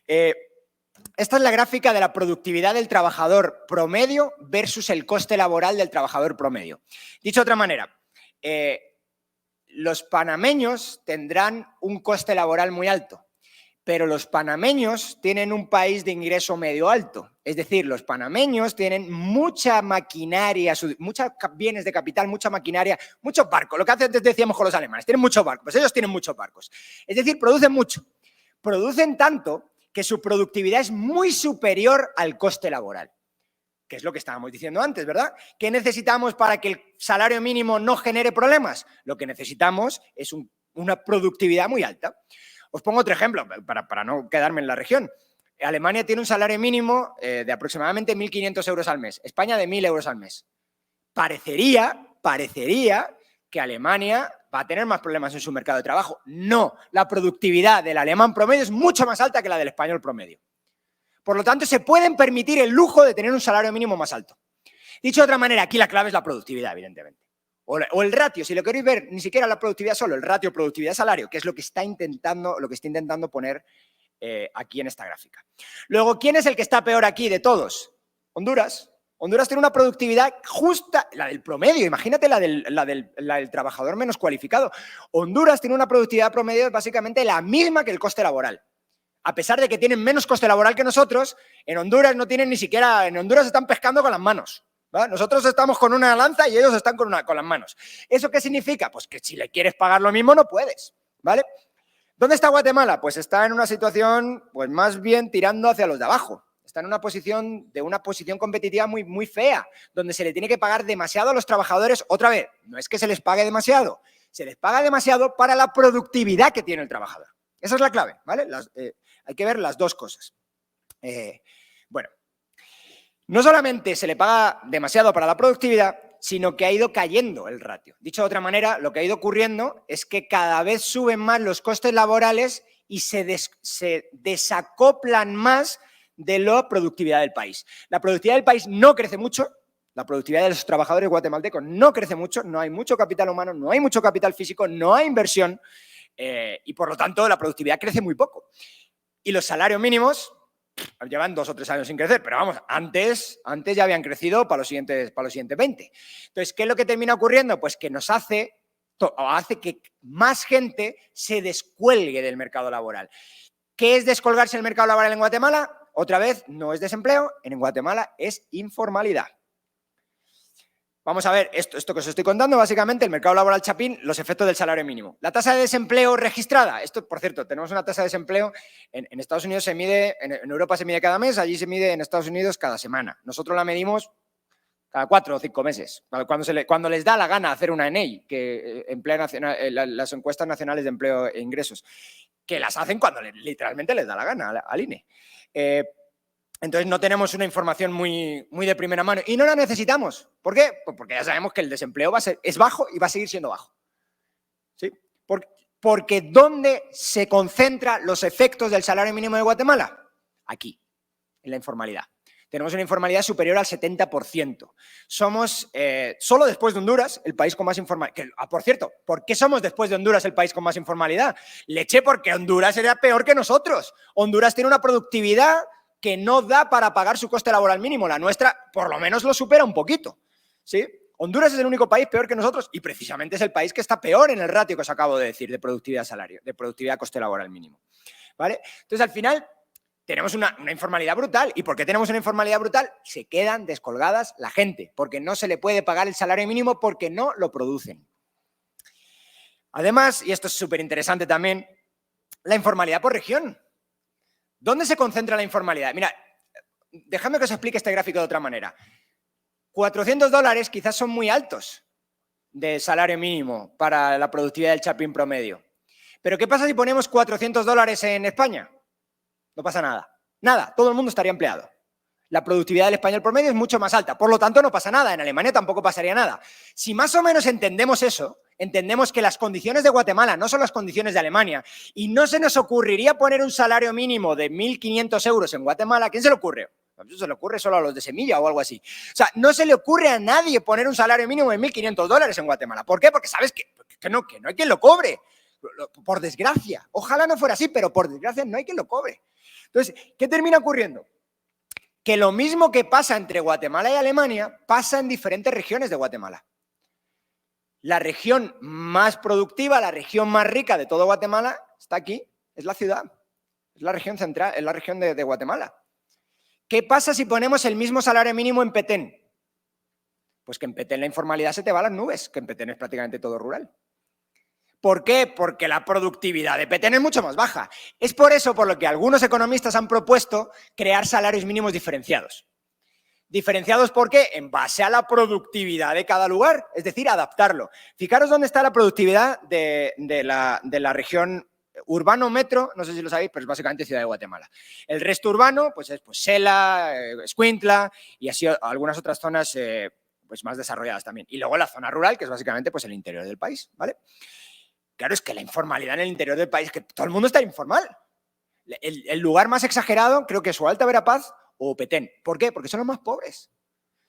Esta es la gráfica de la productividad del trabajador promedio versus el coste laboral del trabajador promedio. Dicho de otra manera, los panameños tendrán un coste laboral muy alto, pero los panameños tienen un país de ingreso medio alto. Es decir, los panameños tienen mucha maquinaria, muchos bienes de capital, mucha maquinaria, muchos barcos. Lo que antes decíamos con los alemanes, tienen muchos barcos, pues ellos tienen muchos barcos. Es decir, producen mucho. Producen tanto que su productividad es muy superior al coste laboral, que es lo que estábamos diciendo antes, ¿verdad? ¿Qué necesitamos para que el salario mínimo no genere problemas? Lo que necesitamos es una productividad muy alta. Os pongo otro ejemplo, para no quedarme en la región. Alemania tiene un salario mínimo de aproximadamente 1.500 euros al mes. España de 1.000 euros al mes. Parecería que Alemania va a tener más problemas en su mercado de trabajo. No, la productividad del alemán promedio es mucho más alta que la del español promedio. Por lo tanto, se pueden permitir el lujo de tener un salario mínimo más alto. Dicho de otra manera, aquí la clave es la productividad, evidentemente. O el ratio, si lo queréis ver, ni siquiera la productividad solo, el ratio productividad-salario, que es lo que está intentando poner aquí en esta gráfica. Luego, ¿quién es el que está peor aquí de todos? Honduras. Honduras tiene una productividad justa, la del promedio, imagínate la del trabajador menos cualificado. Honduras tiene una productividad promedio básicamente la misma que el coste laboral. A pesar de que tienen menos coste laboral que nosotros, en Honduras no tienen ni siquiera, en Honduras están pescando con las manos. ¿Va? Nosotros estamos con una lanza y ellos están con las manos. ¿Eso qué significa? Pues que si le quieres pagar lo mismo no puedes, ¿vale? ¿Dónde está Guatemala? Pues está en una situación, pues más bien tirando hacia los de abajo. Está en una posición competitiva muy, muy fea, donde se le tiene que pagar demasiado a los trabajadores. Otra vez, no es que se les pague demasiado, se les paga demasiado para la productividad que tiene el trabajador. Esa es la clave, ¿vale? Hay que ver las dos cosas. Bueno. No solamente se le paga demasiado para la productividad, sino que ha ido cayendo el ratio. Dicho de otra manera, lo que ha ido ocurriendo es que cada vez suben más los costes laborales y se desacoplan más de la productividad del país. La productividad del país no crece mucho, la productividad de los trabajadores guatemaltecos no crece mucho, no hay mucho capital humano, no hay mucho capital físico, no hay inversión y por lo tanto la productividad crece muy poco. Y los salarios mínimos llevan 2 o 3 años sin crecer, pero vamos, antes ya habían crecido para los siguientes 20. Entonces, ¿qué es lo que termina ocurriendo? Pues que nos hace que más gente se descuelgue del mercado laboral. ¿Qué es descolgarse del mercado laboral en Guatemala? Otra vez, no es desempleo, en Guatemala es informalidad. Vamos a ver esto que os estoy contando, básicamente el mercado laboral chapín, los efectos del salario mínimo. La tasa de desempleo registrada, esto por cierto, tenemos una tasa de desempleo, en Estados Unidos se mide, en Europa se mide cada mes, allí se mide en Estados Unidos cada semana. Nosotros la medimos cada 4 o 5 meses, cuando les da la gana hacer una ENEI, que emplea las encuestas nacionales de empleo e ingresos, que las hacen cuando literalmente les da la gana al INE. Entonces no tenemos una información muy de primera mano y no la necesitamos. ¿Por qué? Pues porque ya sabemos que el desempleo es bajo y va a seguir siendo bajo. ¿Sí? Porque ¿dónde se concentran los efectos del salario mínimo de Guatemala? Aquí, en la informalidad. Tenemos una informalidad superior al 70%. Somos, solo después de Honduras, el país con más informalidad. Por cierto, ¿por qué somos después de Honduras el país con más informalidad? Leche, porque Honduras era peor que nosotros. Honduras tiene una productividad que no da para pagar su coste laboral mínimo. La nuestra, por lo menos, lo supera un poquito. ¿Sí? Honduras es el único país peor que nosotros y precisamente es el país que está peor en el ratio que os acabo de decir de productividad-salario, de productividad-coste laboral mínimo. ¿Vale? Entonces, al final, tenemos una informalidad brutal. ¿Y por qué tenemos una informalidad brutal? Se quedan descolgadas la gente, porque no se le puede pagar el salario mínimo porque no lo producen. Además, y esto es súper interesante también, la informalidad por región. ¿Dónde se concentra la informalidad? Mira, déjame que os explique este gráfico de otra manera. $400 quizás son muy altos de salario mínimo para la productividad del chapín promedio. Pero ¿qué pasa si ponemos $400 en España? No pasa nada. Nada, todo el mundo estaría empleado. La productividad del español promedio es mucho más alta, por lo tanto no pasa nada. En Alemania tampoco pasaría nada. Si más o menos entendemos eso, entendemos que las condiciones de Guatemala no son las condiciones de Alemania y no se nos ocurriría poner un salario mínimo de 1.500 euros en Guatemala. ¿A quién se le ocurre? Eso se le ocurre solo a los de Semilla o algo así. O sea, no se le ocurre a nadie poner un salario mínimo de $1.500 en Guatemala. ¿Por qué? Porque sabes que no hay quien lo cobre. Por desgracia. Ojalá no fuera así, pero por desgracia no hay quien lo cobre. Entonces, ¿qué termina ocurriendo? Que lo mismo que pasa entre Guatemala y Alemania pasa en diferentes regiones de Guatemala. La región más productiva, la región más rica de todo Guatemala está aquí, es la ciudad, es la región central, es la región de Guatemala. ¿Qué pasa si ponemos el mismo salario mínimo en Petén? Pues que en Petén la informalidad se te va a las nubes, que en Petén es prácticamente todo rural. ¿Por qué? Porque la productividad de Petén es mucho más baja. Es por eso por lo que algunos economistas han propuesto crear salarios mínimos diferenciados. ¿Diferenciados por qué? En base a la productividad de cada lugar, es decir, adaptarlo. Fijaros dónde está la productividad de la región urbano metro, no sé si lo sabéis, pero es básicamente Ciudad de Guatemala. El resto urbano, pues es Sela, Escuintla y así algunas otras zonas pues más desarrolladas también. Y luego la zona rural, que es básicamente pues el interior del país, ¿vale? Claro, es que la informalidad en el interior del país, que todo el mundo está informal. El lugar más exagerado creo que es o Alta Verapaz o Petén. ¿Por qué? Porque son los más pobres.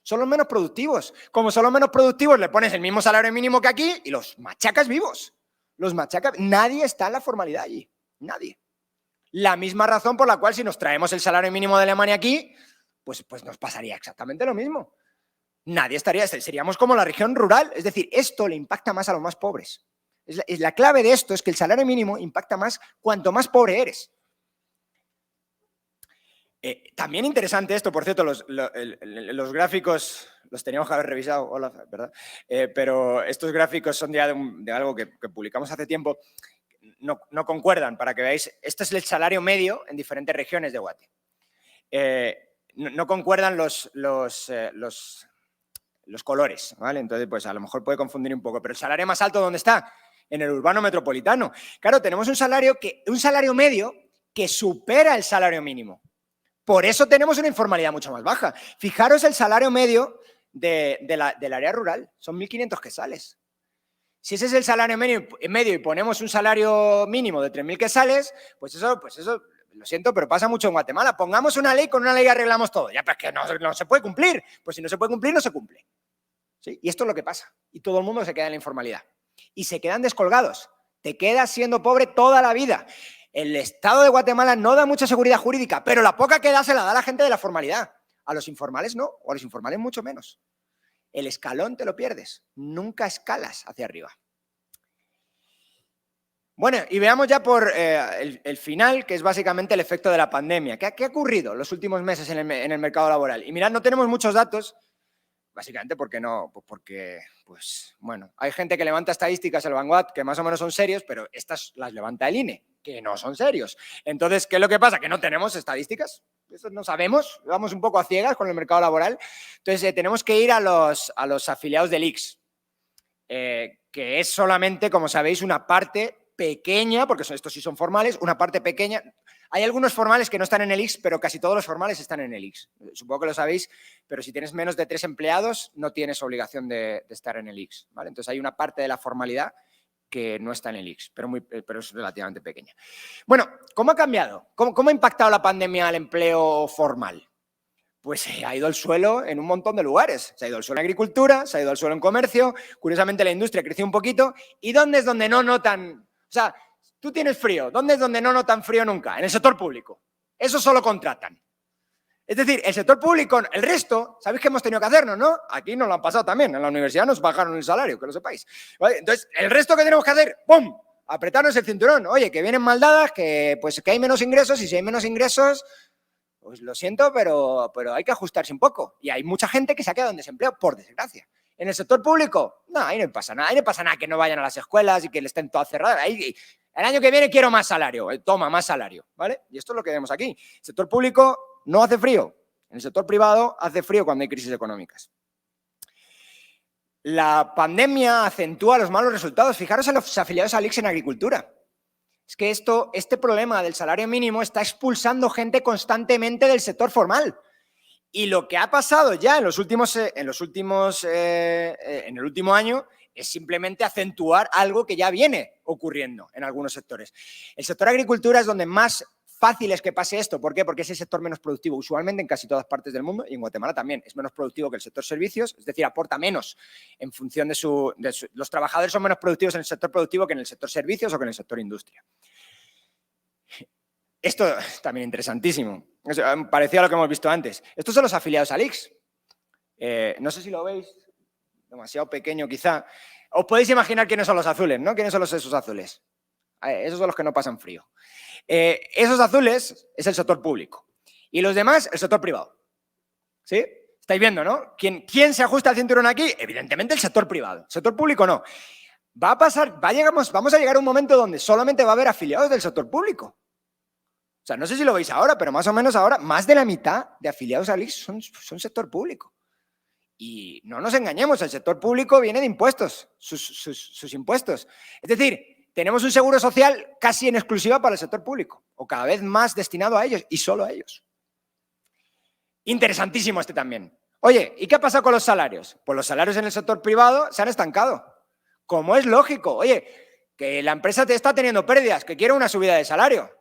Son los menos productivos. Como son los menos productivos, le pones el mismo salario mínimo que aquí y los machacas vivos. Los machacas. Nadie está en la formalidad allí. Nadie. La misma razón por la cual si nos traemos el salario mínimo de Alemania aquí, pues nos pasaría exactamente lo mismo. Nadie estaría, seríamos como la región rural. Es decir, esto le impacta más a los más pobres. La clave de esto es que el salario mínimo impacta más cuanto más pobre eres. También interesante esto, por cierto, los gráficos los teníamos que haber revisado, hola, ¿verdad? Pero estos gráficos son ya de algo que publicamos hace tiempo, no concuerdan, para que veáis. Este es el salario medio en diferentes regiones de Guate. No concuerdan los colores, ¿vale? Entonces, pues a lo mejor puede confundir un poco, pero el salario más alto, ¿dónde está? En el urbano metropolitano. Claro, tenemos un salario medio que supera el salario mínimo. Por eso tenemos una informalidad mucho más baja. Fijaros el salario medio del área rural, son 1.500 quetzales. Si ese es el salario medio y ponemos un salario mínimo de 3.000 quetzales, pues eso, lo siento, pero pasa mucho en Guatemala. Pongamos una ley, con una ley arreglamos todo. Ya, pero es que no se puede cumplir. Pues si no se puede cumplir, no se cumple. ¿Sí? Y esto es lo que pasa. Y todo el mundo se queda en la informalidad. Y se quedan descolgados. Te quedas siendo pobre toda la vida. El Estado de Guatemala no da mucha seguridad jurídica, pero la poca que da se la da a la gente de la formalidad. A los informales no, o a los informales mucho menos. El escalón te lo pierdes. Nunca escalas hacia arriba. Bueno, y veamos ya por el final, que es básicamente el efecto de la pandemia. ¿Qué ha ocurrido los últimos meses en el mercado laboral? Y mirad, no tenemos muchos datos. Básicamente porque no, pues porque, pues bueno, hay gente que levanta estadísticas en el Vanguard que más o menos son serios, pero estas las levanta el INE, que no son serios. Entonces, ¿qué es lo que pasa? Que no tenemos estadísticas, eso no sabemos, vamos un poco a ciegas con el mercado laboral. Entonces, tenemos que ir a los afiliados del ICS, que es solamente, como sabéis, una parte pequeña, porque estos sí son formales, una parte pequeña. Hay algunos formales que no están en el ICS, pero casi todos los formales están en el ICS. Supongo que lo sabéis, pero si tienes menos de 3 empleados, no tienes obligación de estar en el ICS, ¿vale? Entonces hay una parte de la formalidad que no está en el ICS, pero es relativamente pequeña. Bueno, ¿cómo ha cambiado? ¿Cómo ha impactado la pandemia al empleo formal? Pues ha ido al suelo en un montón de lugares. Se ha ido al suelo en agricultura, se ha ido al suelo en comercio, curiosamente la industria creció un poquito. ¿Y dónde es donde no notan? O sea, tú tienes frío, ¿dónde es donde no notan frío nunca? En el sector público. Eso solo contratan. Es decir, el sector público, el resto, sabéis que hemos tenido que hacernos, ¿no? Aquí nos lo han pasado también, en la universidad nos bajaron el salario, que lo sepáis. ¿Vale? Entonces, el resto que tenemos que hacer, ¡pum!, apretarnos el cinturón. Oye, que vienen mal dadas, que hay menos ingresos, y si hay menos ingresos, pues lo siento, pero hay que ajustarse un poco. Y hay mucha gente que se ha quedado en desempleo, por desgracia. En el sector público, no, ahí no pasa nada. Ahí no pasa nada que no vayan a las escuelas y que le estén todas cerradas. Ahí, el año que viene quiero más salario. Toma, más salario, ¿vale? Y esto es lo que vemos aquí. El sector público no hace frío. En el sector privado hace frío cuando hay crisis económicas. La pandemia acentúa los malos resultados. Fijaros en los afiliados al ICS en agricultura. Es que este problema del salario mínimo está expulsando gente constantemente del sector formal. Y lo que ha pasado ya en el último año es simplemente acentuar algo que ya viene ocurriendo en algunos sectores. El sector agricultura es donde más fácil es que pase esto. ¿Por qué? Porque es el sector menos productivo. Usualmente en casi todas partes del mundo, y en Guatemala también, es menos productivo que el sector servicios, es decir, aporta menos en función los trabajadores son menos productivos en el sector productivo que en el sector servicios o que en el sector industria. Esto es también interesantísimo. Parecía lo que hemos visto antes. Estos son los afiliados al ICS. No sé si lo veis, demasiado pequeño quizá. Os podéis imaginar quiénes son los azules, ¿no? ¿Quiénes son esos azules? Esos son los que no pasan frío. Esos azules es el sector público. Y los demás, el sector privado. ¿Sí? Estáis viendo, ¿no? ¿Quién se ajusta al cinturón aquí? Evidentemente el sector privado. El sector público no. Vamos a llegar a un momento donde solamente va a haber afiliados del sector público. O sea, no sé si lo veis ahora, pero más o menos ahora, más de la mitad de afiliados al ICS son sector público. Y no nos engañemos, el sector público viene de impuestos, sus impuestos. Es decir, tenemos un seguro social casi en exclusiva para el sector público, o cada vez más destinado a ellos, y solo a ellos. Interesantísimo este también. Oye, ¿y qué ha pasado con los salarios? Pues los salarios en el sector privado se han estancado. Como es lógico, oye, que la empresa te está teniendo pérdidas, que quiere una subida de salario.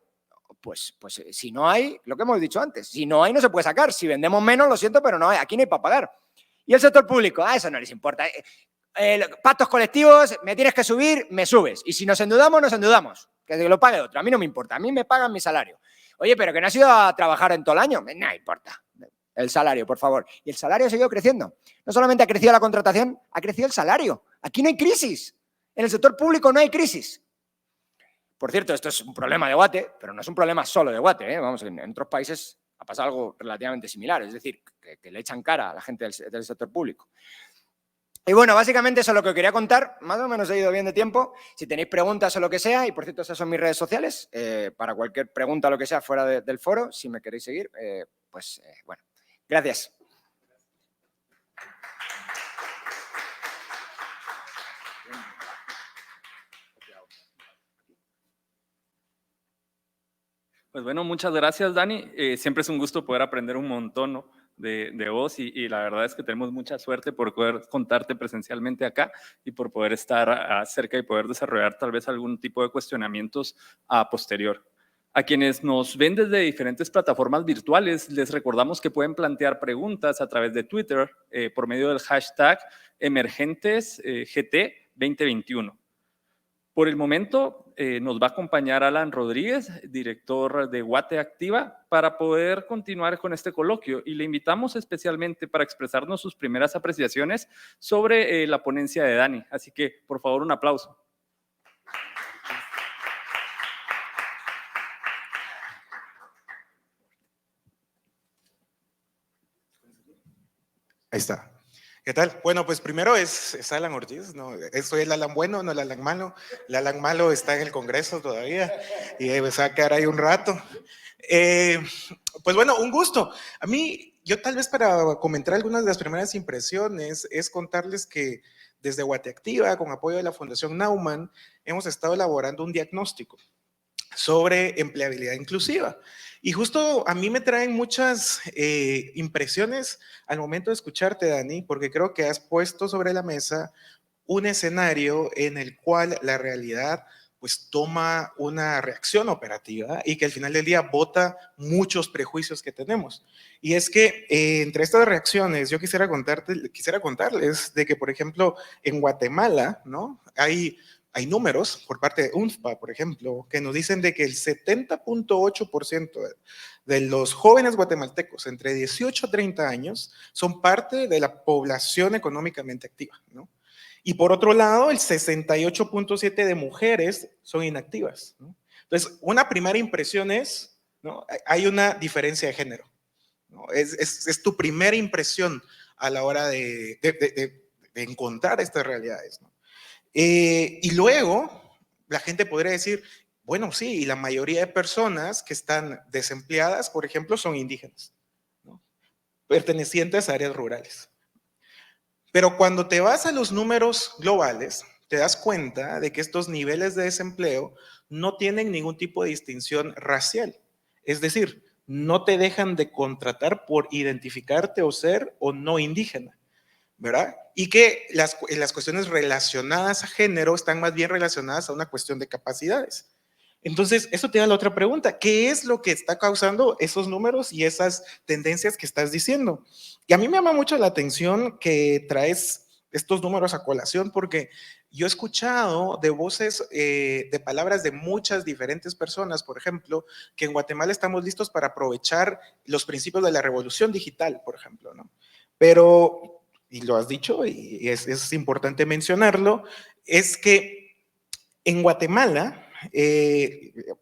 Pues si no hay, lo que hemos dicho antes, si no hay no se puede sacar. Si vendemos menos, lo siento, pero no hay, aquí no hay para pagar. Y el sector público, eso no les importa. Pactos colectivos, me tienes que subir, me subes. Y si nos endeudamos, nos endeudamos. Que lo pague otro, a mí no me importa, a mí me pagan mi salario. Oye, pero que no has ido a trabajar en todo el año, no importa. El salario, por favor. Y el salario ha seguido creciendo. No solamente ha crecido la contratación, ha crecido el salario. Aquí no hay crisis. En el sector público no hay crisis. Por cierto, esto es un problema de Guate, pero no es un problema solo de Guate, ¿eh? Vamos, en otros países ha pasado algo relativamente similar, es decir, que le echan cara a la gente del sector público. Y bueno, básicamente eso es lo que os quería contar, más o menos he ido bien de tiempo. Si tenéis preguntas o lo que sea, y por cierto, esas son mis redes sociales, para cualquier pregunta o lo que sea fuera del foro, si me queréis seguir, bueno, gracias. Pues bueno, muchas gracias, Dani. Siempre es un gusto poder aprender un montón, ¿no?, de vos y la verdad es que tenemos mucha suerte por poder contarte presencialmente acá y por poder estar cerca y poder desarrollar tal vez algún tipo de cuestionamientos a posterior. A quienes nos ven desde diferentes plataformas virtuales, les recordamos que pueden plantear preguntas a través de Twitter por medio del hashtag emergentesgt2021. Por el momento nos va a acompañar Alan Rodríguez, director de Guate Activa, para poder continuar con este coloquio y le invitamos especialmente para expresarnos sus primeras apreciaciones sobre la ponencia de Dani. Así que, por favor, un aplauso. Ahí está. ¿Qué tal? Bueno, pues primero es Alan Ortiz, ¿no? Soy el Alan bueno, no el Alan malo. El Alan malo está en el Congreso todavía y se va a quedar ahí un rato. Pues bueno, un gusto. A mí, yo tal vez para comentar algunas de las primeras impresiones es contarles que desde Guateactiva, con apoyo de la Fundación Naumann, hemos estado elaborando un diagnóstico sobre empleabilidad inclusiva. Y justo a mí me traen muchas impresiones al momento de escucharte, Dani, porque creo que has puesto sobre la mesa un escenario en el cual la realidad pues toma una reacción operativa y que al final del día bota muchos prejuicios que tenemos. Y es que entre estas reacciones yo quisiera contarles de que, por ejemplo, en Guatemala, ¿no? Hay números por parte de UNFPA, por ejemplo, que nos dicen de que el 70.8% de los jóvenes guatemaltecos entre 18 a 30 años son parte de la población económicamente activa, ¿no? Y por otro lado, el 68.7% de mujeres son inactivas, ¿no? Entonces, una primera impresión es, ¿no? Hay una diferencia de género, ¿no? Es tu primera impresión a la hora de encontrar estas realidades, ¿no? Y luego la gente podría decir, bueno, sí, y la mayoría de personas que están desempleadas, por ejemplo, son indígenas, ¿no? Pertenecientes a áreas rurales. Pero cuando te vas a los números globales, te das cuenta de que estos niveles de desempleo no tienen ningún tipo de distinción racial. Es decir, no te dejan de contratar por identificarte o ser o no indígena, ¿verdad? Y que las cuestiones relacionadas a género están más bien relacionadas a una cuestión de capacidades. Entonces, eso te da la otra pregunta. ¿Qué es lo que está causando esos números y esas tendencias que estás diciendo? Y a mí me llama mucho la atención que traes estos números a colación porque yo he escuchado de voces, de palabras de muchas diferentes personas, por ejemplo, que en Guatemala estamos listos para aprovechar los principios de la revolución digital, por ejemplo, ¿no? Pero, y lo has dicho y es importante mencionarlo, es que en Guatemala,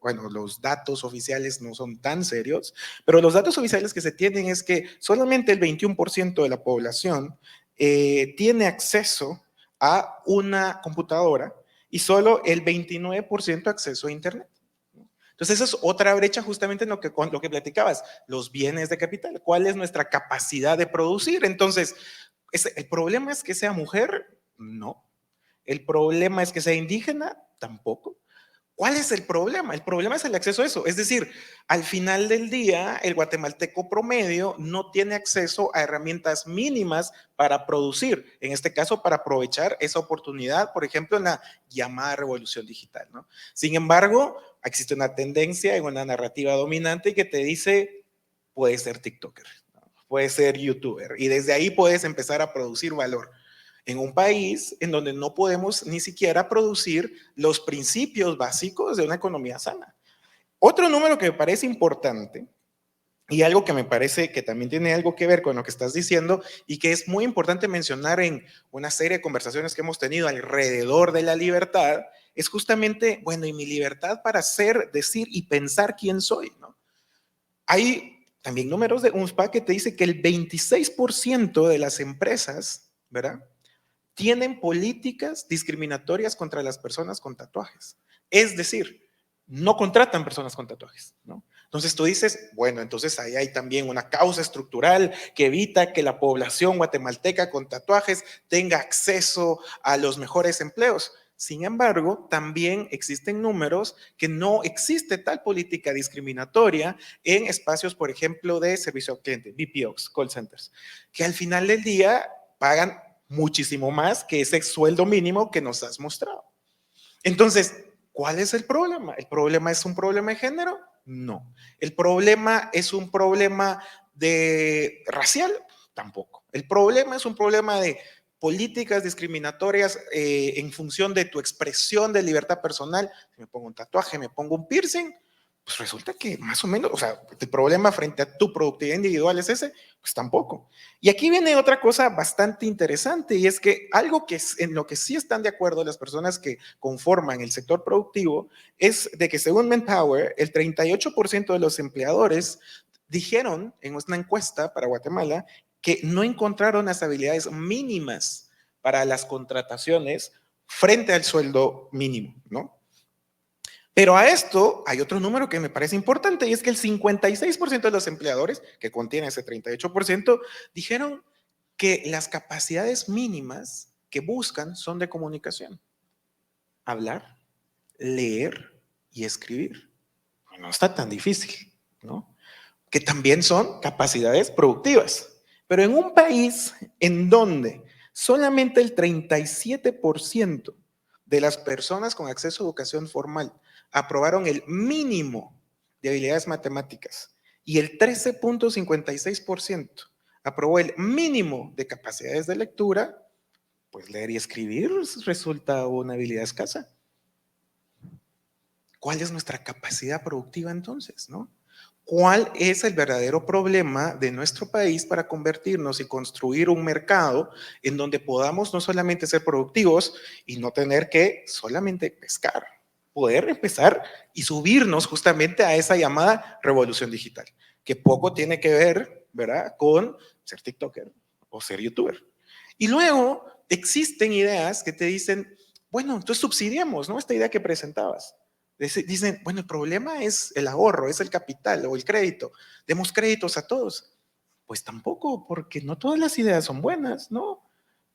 bueno, los datos oficiales no son tan serios, pero los datos oficiales que se tienen es que solamente el 21% de la población tiene acceso a una computadora y solo el 29% acceso a Internet. Entonces, esa es otra brecha justamente en lo que platicabas, los bienes de capital. ¿Cuál es nuestra capacidad de producir? Entonces, ¿el problema es que sea mujer? No. ¿El problema es que sea indígena? Tampoco. ¿Cuál es el problema? El problema es el acceso a eso. Es decir, al final del día, el guatemalteco promedio no tiene acceso a herramientas mínimas para producir, en este caso, para aprovechar esa oportunidad, por ejemplo, en la llamada revolución digital, ¿no? Sin embargo, existe una tendencia en una narrativa dominante que te dice, puedes ser TikToker, ¿no? Puedes ser YouTuber, y desde ahí puedes empezar a producir valor en un país en donde no podemos ni siquiera producir los principios básicos de una economía sana. Otro número que me parece importante y algo que me parece que también tiene algo que ver con lo que estás diciendo y que es muy importante mencionar en una serie de conversaciones que hemos tenido alrededor de la libertad, es justamente, bueno, y mi libertad para ser, decir y pensar quién soy, ¿no? Hay también números de UNSPA que te dice que el 26% de las empresas, ¿verdad?, tienen políticas discriminatorias contra las personas con tatuajes. Es decir, no contratan personas con tatuajes, ¿no? Entonces tú dices, bueno, entonces ahí hay también una causa estructural que evita que la población guatemalteca con tatuajes tenga acceso a los mejores empleos. Sin embargo, también existen números que no existe tal política discriminatoria en espacios, por ejemplo, de servicio al cliente, BPOs, call centers, que al final del día pagan muchísimo más que ese sueldo mínimo que nos has mostrado. Entonces, ¿cuál es el problema? ¿El problema es un problema de género? No. ¿El problema es un problema de racial? Tampoco. El problema es un problema de políticas discriminatorias en función de tu expresión de libertad personal. Si me pongo un tatuaje, me pongo un piercing, pues resulta que más o menos, o sea, el problema frente a tu productividad individual es ese, pues tampoco. Y aquí viene otra cosa bastante interesante y es que algo que en lo que sí están de acuerdo las personas que conforman el sector productivo es de que según Manpower, el 38% de los empleadores dijeron en una encuesta para Guatemala que no encontraron las habilidades mínimas para las contrataciones frente al sueldo mínimo, ¿no? Pero a esto hay otro número que me parece importante y es que el 56% de los empleadores, que contiene ese 38%, dijeron que las capacidades mínimas que buscan son de comunicación. Hablar, leer y escribir. No está tan difícil, ¿no? Que también son capacidades productivas. Pero en un país en donde solamente el 37% de las personas con acceso a educación formal aprobaron el mínimo de habilidades matemáticas y el 13.56% aprobó el mínimo de capacidades de lectura, pues leer y escribir resulta una habilidad escasa. ¿Cuál es nuestra capacidad productiva entonces, no? ¿Cuál es el verdadero problema de nuestro país para convertirnos y construir un mercado en donde podamos no solamente ser productivos y no tener que solamente pescar, poder empezar y subirnos justamente a esa llamada revolución digital, que poco tiene que ver, ¿verdad?, con ser TikToker o ser YouTuber. Y luego existen ideas que te dicen, bueno, entonces subsidiamos, ¿no? Esta idea que presentabas. Dicen, bueno, el problema es el ahorro, es el capital o el crédito. Demos créditos a todos. Pues tampoco, porque no todas las ideas son buenas, ¿no?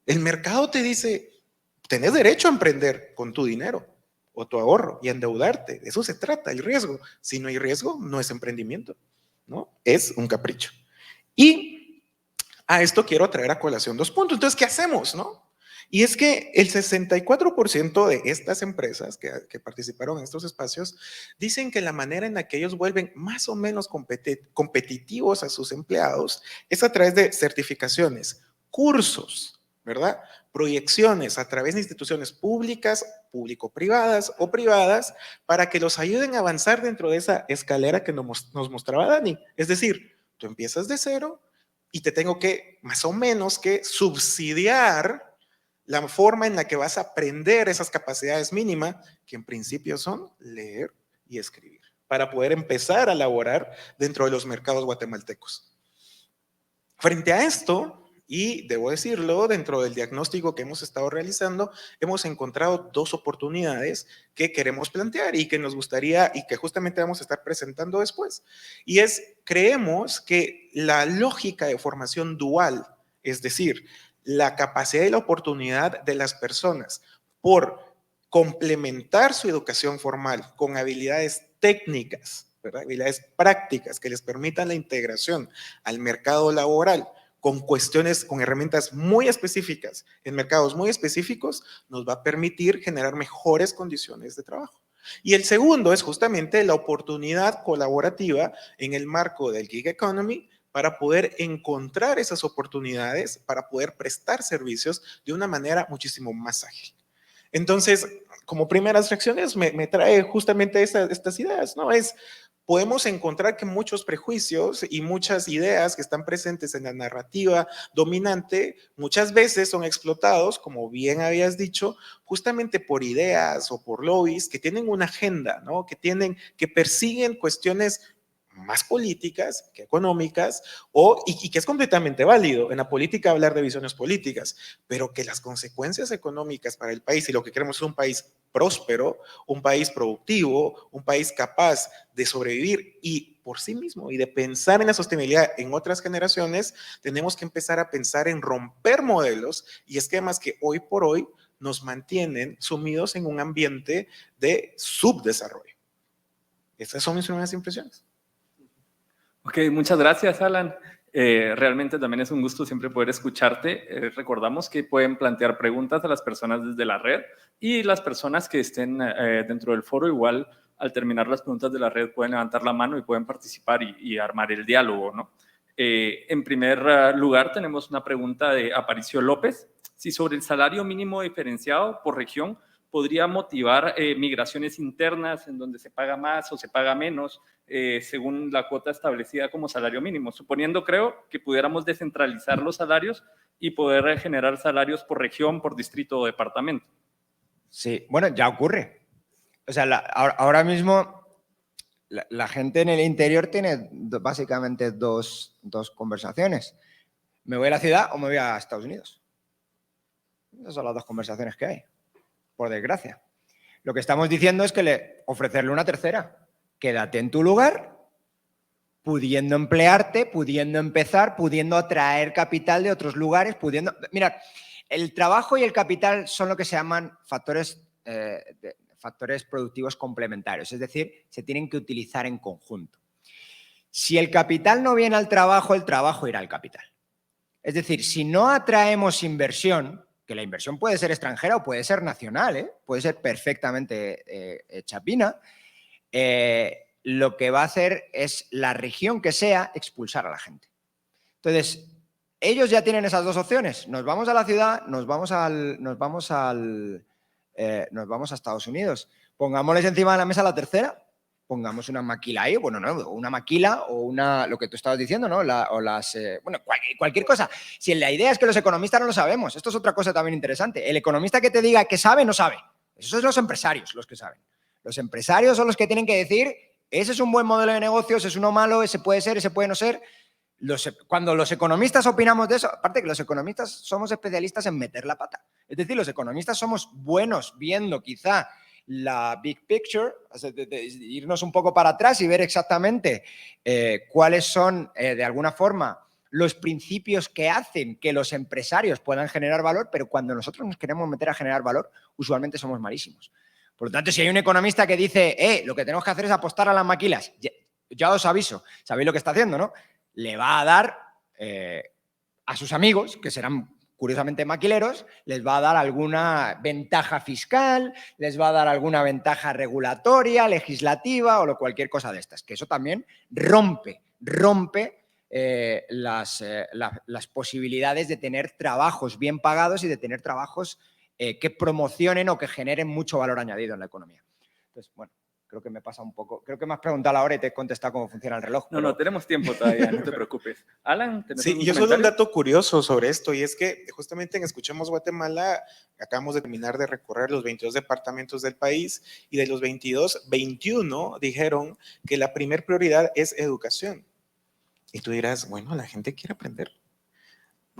El mercado te dice, tenés derecho a emprender con tu dinero o tu ahorro y a endeudarte. De eso se trata, el riesgo. Si no hay riesgo, no es emprendimiento, ¿no? Es un capricho. Y a esto quiero traer a colación 2 puntos. Entonces, ¿qué hacemos, no? Y es que el 64% de estas empresas que participaron en estos espacios dicen que la manera en la que ellos vuelven más o menos competitivos a sus empleados es a través de certificaciones, cursos, ¿verdad? Proyecciones a través de instituciones públicas, público-privadas o privadas, para que los ayuden a avanzar dentro de esa escalera que nos mostraba Dani. Es decir, tú empiezas de cero y te tengo que, más o menos, que subsidiar la forma en la que vas a aprender esas capacidades mínimas, que en principio son leer y escribir, para poder empezar a laborar dentro de los mercados guatemaltecos. Frente a esto, y debo decirlo, dentro del diagnóstico que hemos estado realizando, hemos encontrado 2 oportunidades que queremos plantear y que nos gustaría y que justamente vamos a estar presentando después. Y es, creemos que la lógica de formación dual, es decir, la capacidad y la oportunidad de las personas por complementar su educación formal con habilidades técnicas, ¿verdad?, habilidades prácticas que les permitan la integración al mercado laboral con cuestiones, con herramientas muy específicas en mercados muy específicos, nos va a permitir generar mejores condiciones de trabajo. Y el segundo es justamente la oportunidad colaborativa en el marco del gig economy para poder encontrar esas oportunidades, para poder prestar servicios de una manera muchísimo más ágil. Entonces, como primeras reacciones, me trae justamente estas ideas, ¿no? Podemos encontrar que muchos prejuicios y muchas ideas que están presentes en la narrativa dominante muchas veces son explotados, como bien habías dicho, justamente por ideas o por lobbies que tienen una agenda, ¿no? Que persiguen cuestiones más políticas que económicas, y que es completamente válido en la política hablar de visiones políticas, pero que las consecuencias económicas para el país, y lo que queremos es un país próspero, un país productivo, un país capaz de sobrevivir y por sí mismo, y de pensar en la sostenibilidad en otras generaciones, tenemos que empezar a pensar en romper modelos y esquemas que hoy por hoy nos mantienen sumidos en un ambiente de subdesarrollo. Estas son mis primeras impresiones. Ok, muchas gracias, Alan. Realmente también es un gusto siempre poder escucharte. Recordamos que pueden plantear preguntas a las personas desde la red y las personas que estén dentro del foro igual al terminar las preguntas de la red pueden levantar la mano y pueden participar y armar el diálogo, ¿no? En primer lugar tenemos una pregunta de Aparicio López. Si sobre el salario mínimo diferenciado por región podría motivar migraciones internas en donde se paga más o se paga menos según la cuota establecida como salario mínimo, suponiendo, creo, que pudiéramos descentralizar los salarios y poder generar salarios por región, por distrito o departamento. Sí, bueno, ya ocurre. O sea, ahora mismo la gente en el interior tiene básicamente dos conversaciones. ¿Me voy a la ciudad o me voy a Estados Unidos? Esas son las dos conversaciones que hay, por desgracia. Lo que estamos diciendo es que ofrecerle una tercera. Quédate en tu lugar, pudiendo emplearte, pudiendo empezar, pudiendo atraer capital de otros lugares, pudiendo... Mirad, el trabajo y el capital son lo que se llaman factores productivos complementarios, es decir, se tienen que utilizar en conjunto. Si el capital no viene al trabajo, el trabajo irá al capital. Es decir, si no atraemos inversión, que la inversión puede ser extranjera o puede ser nacional, puede ser perfectamente chapina, lo que va a hacer es la región que sea expulsar a la gente. Entonces, ellos ya tienen esas dos opciones. Nos vamos a la ciudad, nos vamos a Estados Unidos. Pongámosles encima de la mesa la tercera. Pongamos una maquila ahí, bueno, no, una maquila o lo que tú estabas diciendo, ¿no? Bueno, cualquier cosa. Si la idea es que los economistas no lo sabemos, esto es otra cosa también interesante. El economista que te diga que sabe, no sabe. Esos son los empresarios los que saben. Los empresarios son los que tienen que decir, ese es un buen modelo de negocios, es uno malo, ese puede ser, ese puede no ser. Cuando los economistas opinamos de eso, aparte que los economistas somos especialistas en meter la pata. Es decir, los economistas somos buenos viendo quizá la big picture, de irnos un poco para atrás y ver exactamente cuáles son, de alguna forma, los principios que hacen que los empresarios puedan generar valor, pero cuando nosotros nos queremos meter a generar valor, usualmente somos malísimos. Por lo tanto, si hay un economista que dice, lo que tenemos que hacer es apostar a las maquilas, ya os aviso, sabéis lo que está haciendo, ¿no? Le va a dar a sus amigos, que serán curiosamente maquileros, les va a dar alguna ventaja fiscal, les va a dar alguna ventaja regulatoria, legislativa o cualquier cosa de estas, que eso también rompe las posibilidades de tener trabajos bien pagados y de tener trabajos que promocionen o que generen mucho valor añadido en la economía. Entonces, bueno, creo que me pasa un poco. Creo que me has preguntado ahora y te he contestado cómo funciona el reloj. No, tenemos tiempo todavía, no te preocupes. Alan, ¿tenés algún yo comentario? solo un dato curioso sobre esto, y es que justamente en Escuchemos Guatemala acabamos de terminar de recorrer los 22 departamentos del país, y de los 22, 21 dijeron que la primer prioridad es educación. Y tú dirás, bueno, la gente quiere aprender.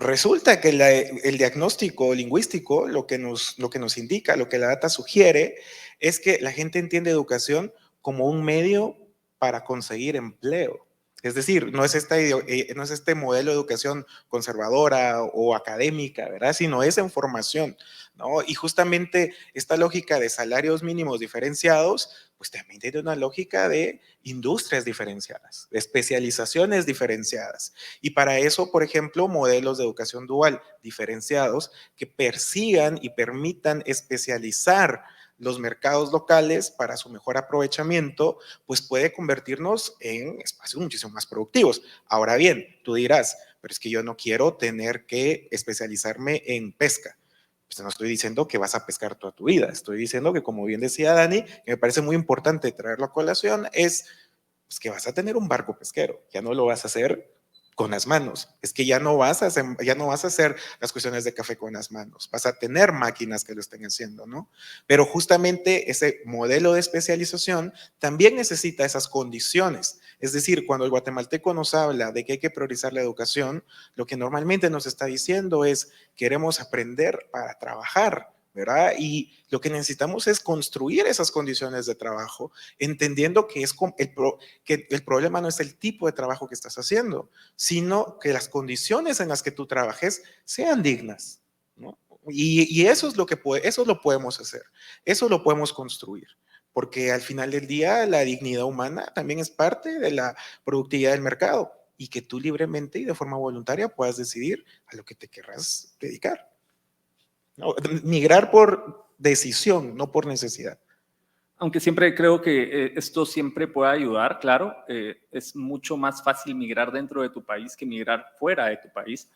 Resulta que el diagnóstico lingüístico lo que nos indica, lo que la data sugiere, es que la gente entiende educación como un medio para conseguir empleo. Es decir, no es este modelo de educación conservadora o académica, ¿verdad? Sino es en formación, ¿no? Y justamente esta lógica de salarios mínimos diferenciados, pues también tiene una lógica de industrias diferenciadas, de especializaciones diferenciadas. Y para eso, por ejemplo, modelos de educación dual diferenciados que persigan y permitan especializar los mercados locales para su mejor aprovechamiento, pues puede convertirnos en espacios muchísimo más productivos. Ahora bien, tú dirás, pero es que yo no quiero tener que especializarme en pesca. Pues no estoy diciendo que vas a pescar toda tu vida, estoy diciendo que, como bien decía Dani, que me parece muy importante traerlo a colación, es pues, que vas a tener un barco pesquero, ya no lo vas a hacer con las manos, es que ya no vas a hacer las cuestiones de café con las manos, vas a tener máquinas que lo estén haciendo, ¿no? Pero justamente ese modelo de especialización también necesita esas condiciones. Es decir, cuando el guatemalteco nos habla de que hay que priorizar la educación, lo que normalmente nos está diciendo es queremos aprender para trabajar, ¿verdad? Y lo que necesitamos es construir esas condiciones de trabajo, entendiendo que el problema no es el tipo de trabajo que estás haciendo, sino que las condiciones en las que tú trabajes sean dignas, ¿no? Y eso es eso lo podemos hacer, eso lo podemos construir, porque al final del día la dignidad humana también es parte de la productividad del mercado y que tú libremente y de forma voluntaria puedas decidir a lo que te querrás dedicar. No, migrar por decisión, no por necesidad. Aunque siempre creo que esto siempre puede ayudar, claro, es mucho más fácil migrar dentro de tu país que migrar fuera de tu país.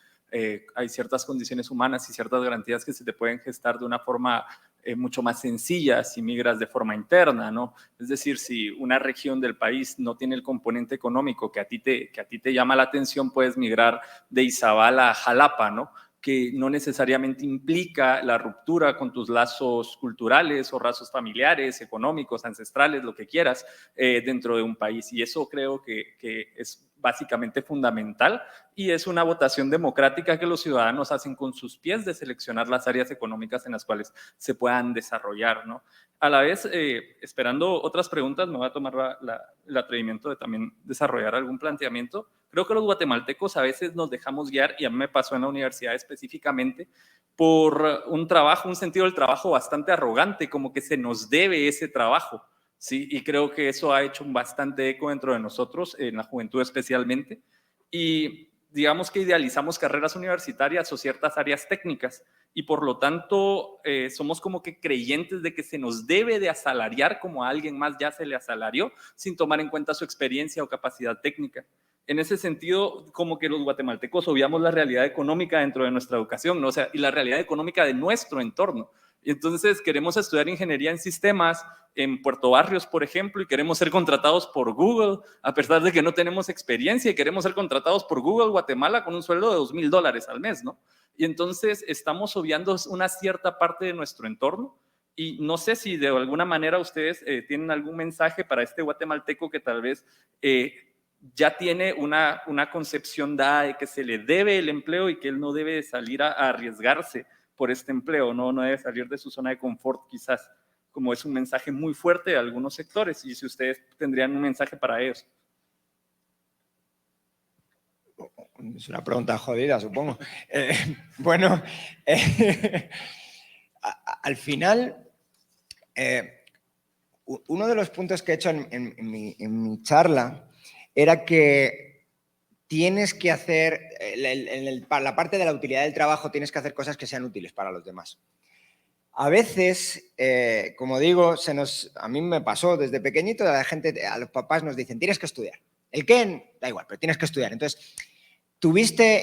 Hay ciertas condiciones humanas y ciertas garantías que se te pueden gestar de una forma mucho más sencilla si migras de forma interna, ¿no? Es decir, si una región del país no tiene el componente económico que a ti te llama la atención, puedes migrar de Izabal a Jalapa, ¿no? Que no necesariamente implica la ruptura con tus lazos culturales o lazos familiares, económicos, ancestrales, lo que quieras, dentro de un país. Y eso creo que es básicamente fundamental, y es una votación democrática que los ciudadanos hacen con sus pies de seleccionar las áreas económicas en las cuales se puedan desarrollar, ¿no? A la vez, esperando otras preguntas, me voy a tomar el atrevimiento de también desarrollar algún planteamiento. Creo que los guatemaltecos a veces nos dejamos guiar, y a mí me pasó en la universidad específicamente, por un trabajo, un sentido del trabajo bastante arrogante, como que se nos debe ese trabajo, ¿sí? Y creo que eso ha hecho un bastante eco dentro de nosotros, en la juventud especialmente, y digamos que idealizamos carreras universitarias o ciertas áreas técnicas, y por lo tanto somos como que creyentes de que se nos debe de asalariar como a alguien más ya se le asalarió, sin tomar en cuenta su experiencia o capacidad técnica. En ese sentido, como que los guatemaltecos obviamos la realidad económica dentro de nuestra educación, ¿no? O sea, y la realidad económica de nuestro entorno. Y entonces queremos estudiar ingeniería en sistemas en Puerto Barrios, por ejemplo, y queremos ser contratados por Google, a pesar de que no tenemos experiencia, y queremos ser contratados por Google Guatemala con un sueldo de $2,000 al mes, ¿no? Y entonces estamos obviando una cierta parte de nuestro entorno. Y no sé si de alguna manera ustedes tienen algún mensaje para este guatemalteco que tal vez ya tiene una concepción dada de que se le debe el empleo y que él no debe salir a arriesgarse por este empleo, no debe salir de su zona de confort quizás, como es un mensaje muy fuerte de algunos sectores, y si ustedes tendrían un mensaje para ellos. Es una pregunta jodida, supongo. Bueno, al final, uno de los puntos que he hecho en mi charla era que tienes que hacer, para la parte de la utilidad del trabajo, tienes que hacer cosas que sean útiles para los demás. A veces, como digo, a mí me pasó desde pequeñito, a los papás nos dicen, tienes que estudiar. ¿El qué? Da igual, pero tienes que estudiar. Entonces,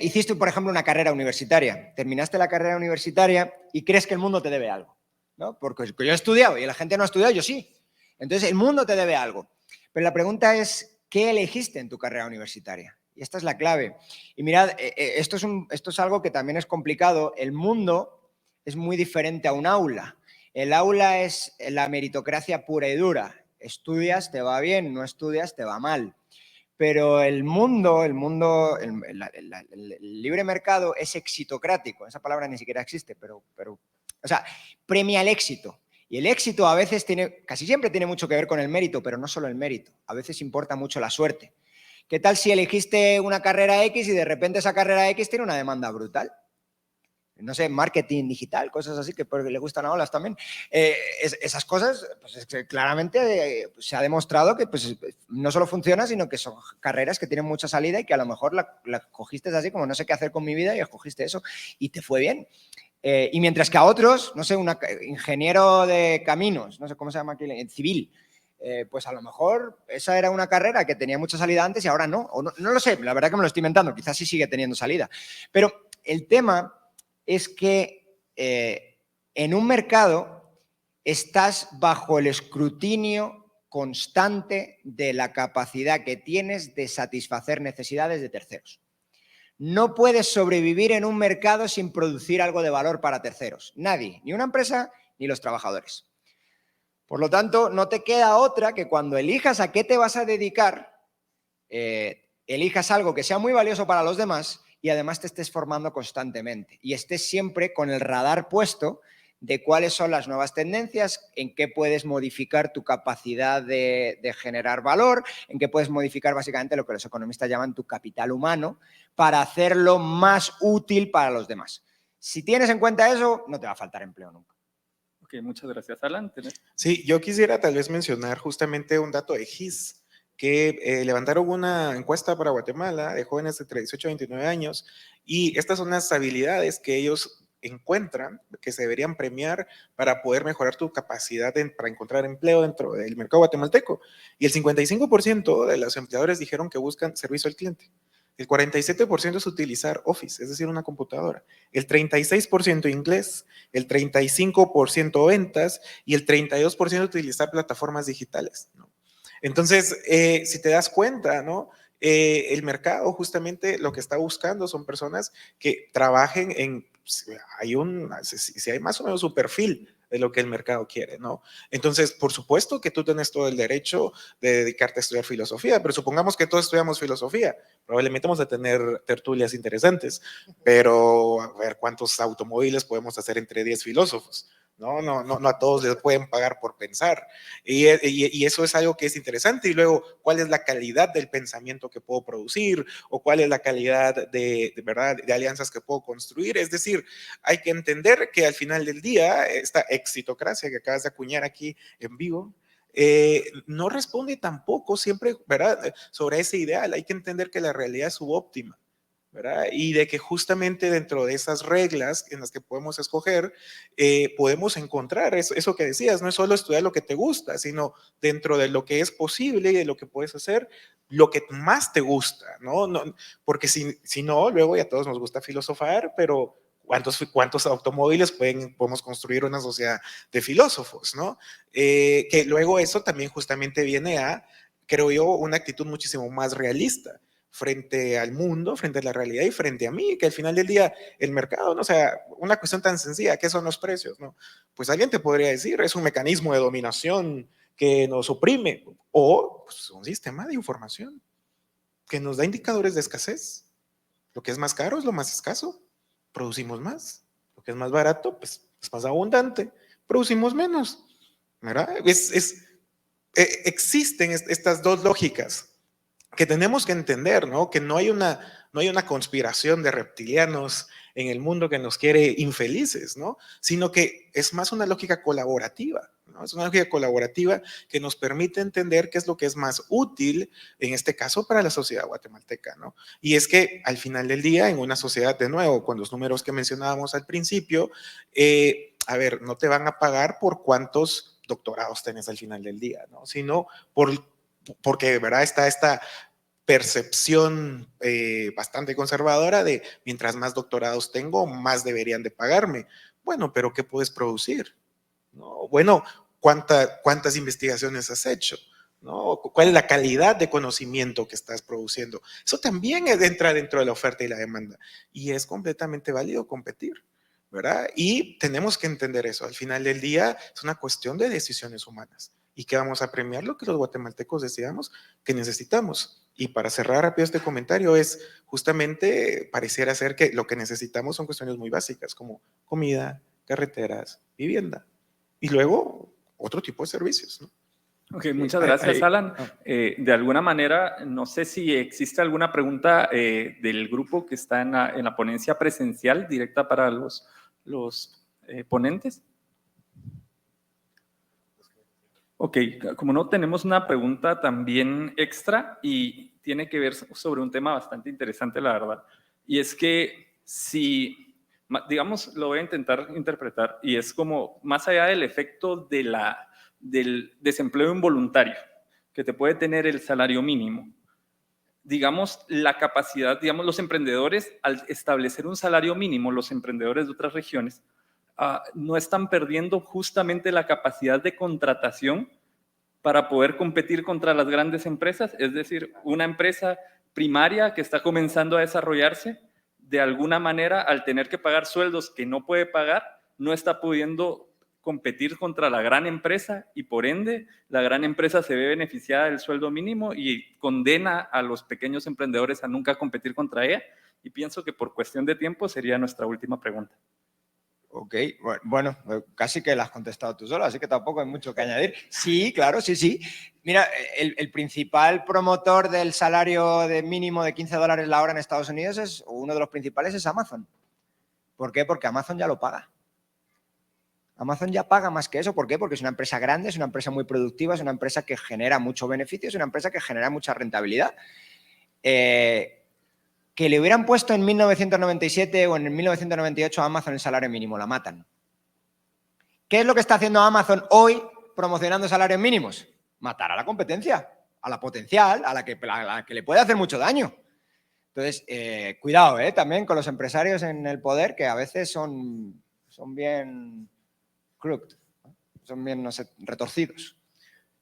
hiciste, por ejemplo, una carrera universitaria, terminaste la carrera universitaria y crees que el mundo te debe algo, ¿no? Porque yo he estudiado y la gente no ha estudiado, yo sí. Entonces, el mundo te debe algo. Pero la pregunta es, ¿qué elegiste en tu carrera universitaria? Y esta es la clave. Y mirad, esto es algo que también es complicado. El mundo es muy diferente a un aula. El aula es la meritocracia pura y dura. Estudias, te va bien, no estudias, te va mal. Pero el libre mercado es exitocrático. Esa palabra ni siquiera existe, pero o sea, premia el éxito. Y el éxito a veces casi siempre tiene mucho que ver con el mérito, pero no solo el mérito. A veces importa mucho la suerte. ¿Qué tal si elegiste una carrera X y de repente esa carrera X tiene una demanda brutal? No sé, marketing digital, cosas así que le gustan a Olas también. Esas cosas, pues es que claramente se ha demostrado que pues, no solo funciona, sino que son carreras que tienen mucha salida y que a lo mejor la cogiste así como no sé qué hacer con mi vida y escogiste eso y te fue bien. Y mientras que a otros, no sé, un ingeniero de caminos, no sé cómo se llama aquí, civil, pues a lo mejor esa era una carrera que tenía mucha salida antes y ahora no. O no lo sé, la verdad que me lo estoy inventando, quizás sí sigue teniendo salida. Pero el tema es que en un mercado estás bajo el escrutinio constante de la capacidad que tienes de satisfacer necesidades de terceros. No puedes sobrevivir en un mercado sin producir algo de valor para terceros. Nadie, ni una empresa, ni los trabajadores. Por lo tanto, no te queda otra que cuando elijas a qué te vas a dedicar, elijas algo que sea muy valioso para los demás y además te estés formando constantemente y estés siempre con el radar puesto de cuáles son las nuevas tendencias, en qué puedes modificar tu capacidad de generar valor, en qué puedes modificar básicamente lo que los economistas llaman tu capital humano para hacerlo más útil para los demás. Si tienes en cuenta eso, no te va a faltar empleo nunca. Ok, muchas gracias, Alan. Sí, yo quisiera tal vez mencionar justamente un dato de GIS, que levantaron una encuesta para Guatemala de jóvenes entre 18 y 29 años y estas son las habilidades que ellos encuentran que se deberían premiar para poder mejorar tu capacidad para encontrar empleo dentro del mercado guatemalteco. Y el 55% de los empleadores dijeron que buscan servicio al cliente. El 47% es utilizar Office, es decir, una computadora. El 36% inglés, el 35% ventas y el 32% utilizar plataformas digitales, ¿no? Entonces, si te das cuenta, ¿no? El mercado justamente lo que está buscando son personas que trabajen en, si hay más o menos su perfil de lo que el mercado quiere, ¿no? Entonces, por supuesto que tú tienes todo el derecho de dedicarte a estudiar filosofía, pero supongamos que todos estudiamos filosofía, probablemente vamos a tener tertulias interesantes, pero a ver cuántos automóviles podemos hacer entre 10 filósofos. No a todos les pueden pagar por pensar. Y eso es algo que es interesante. Y luego, ¿cuál es la calidad del pensamiento que puedo producir? ¿O cuál es la calidad verdad, de alianzas que puedo construir? Es decir, hay que entender que al final del día, esta exitocracia que acabas de acuñar aquí en vivo, no responde tampoco siempre, ¿verdad?, sobre ese ideal. Hay que entender que la realidad es subóptima, ¿verdad? Y de que justamente dentro de esas reglas en las que podemos escoger, podemos encontrar eso que decías, no es solo estudiar lo que te gusta, sino dentro de lo que es posible y de lo que puedes hacer, lo que más te gusta, ¿no? Porque si no, luego ya a todos nos gusta filosofar, pero ¿cuántos automóviles podemos construir una sociedad de filósofos, ¿no? Que luego eso también justamente viene a, creo yo, una actitud muchísimo más realista frente al mundo, frente a la realidad y frente a mí, que al final del día el mercado, ¿no? O sea, una cuestión tan sencilla, ¿qué son los precios? ¿No? Pues alguien te podría decir, es un mecanismo de dominación que nos oprime, o pues, un sistema de información que nos da indicadores de escasez. Lo que es más caro es lo más escaso, producimos más. Lo que es más barato, pues es más abundante, producimos menos, ¿verdad? Existen estas dos lógicas que tenemos que entender, ¿no? Que no hay una conspiración de reptilianos en el mundo que nos quiere infelices, ¿no? Sino que es más una lógica colaborativa, ¿no? Es una lógica colaborativa que nos permite entender qué es lo que es más útil, en este caso, para la sociedad guatemalteca, ¿no? Y es que al final del día, en una sociedad, de nuevo, con los números que mencionábamos al principio, a ver, no te van a pagar por cuántos doctorados tenés al final del día, ¿no? Sino porque de verdad está esta percepción bastante conservadora de mientras más doctorados tengo, más deberían de pagarme. Bueno, pero ¿qué puedes producir? ¿No? Bueno, ¿cuántas investigaciones has hecho? ¿No? ¿Cuál es la calidad de conocimiento que estás produciendo? Eso también entra dentro de la oferta y la demanda. Y es completamente válido competir, ¿verdad? Y tenemos que entender eso. Al final del día es una cuestión de decisiones humanas. ¿Y qué vamos a premiar? Lo que los guatemaltecos decidamos que necesitamos. Y para cerrar rápido este comentario es justamente, pareciera ser que lo que necesitamos son cuestiones muy básicas como comida, carreteras, vivienda. Y luego otro tipo de servicios, ¿no? Ok, muchas gracias, Alan. De alguna manera, no sé si existe alguna pregunta del grupo que está en la ponencia presencial directa para los ponentes. Ok, como no, tenemos una pregunta también extra y tiene que ver sobre un tema bastante interesante, la verdad. Y es que si, digamos, lo voy a intentar interpretar, y es como más allá del efecto del desempleo involuntario que te puede tener el salario mínimo, digamos, la capacidad, digamos, los emprendedores, al establecer un salario mínimo, los emprendedores de otras regiones, no están perdiendo justamente la capacidad de contratación para poder competir contra las grandes empresas. Es decir, una empresa primaria que está comenzando a desarrollarse, de alguna manera, al tener que pagar sueldos que no puede pagar, no está pudiendo competir contra la gran empresa y por ende la gran empresa se ve beneficiada del sueldo mínimo y condena a los pequeños emprendedores a nunca competir contra ella. Y pienso que por cuestión de tiempo sería nuestra última pregunta. Ok, bueno, casi que la has contestado tú solo, así que tampoco hay mucho que añadir. Sí, claro, sí. Mira, el principal promotor del salario de mínimo de $15 la hora en Estados Unidos uno de los principales es Amazon. ¿Por qué? Porque Amazon ya lo paga. Amazon ya paga más que eso. ¿Por qué? Porque es una empresa grande, es una empresa muy productiva, es una empresa que genera mucho beneficio, es una empresa que genera mucha rentabilidad. Que le hubieran puesto en 1997 o en 1998 a Amazon el salario mínimo, la matan. ¿Qué es lo que está haciendo Amazon hoy promocionando salarios mínimos? Matar a la competencia, a la potencial, a la que le puede hacer mucho daño. Entonces, cuidado también con los empresarios en el poder, que a veces son bien crooked, son bien, no sé, retorcidos.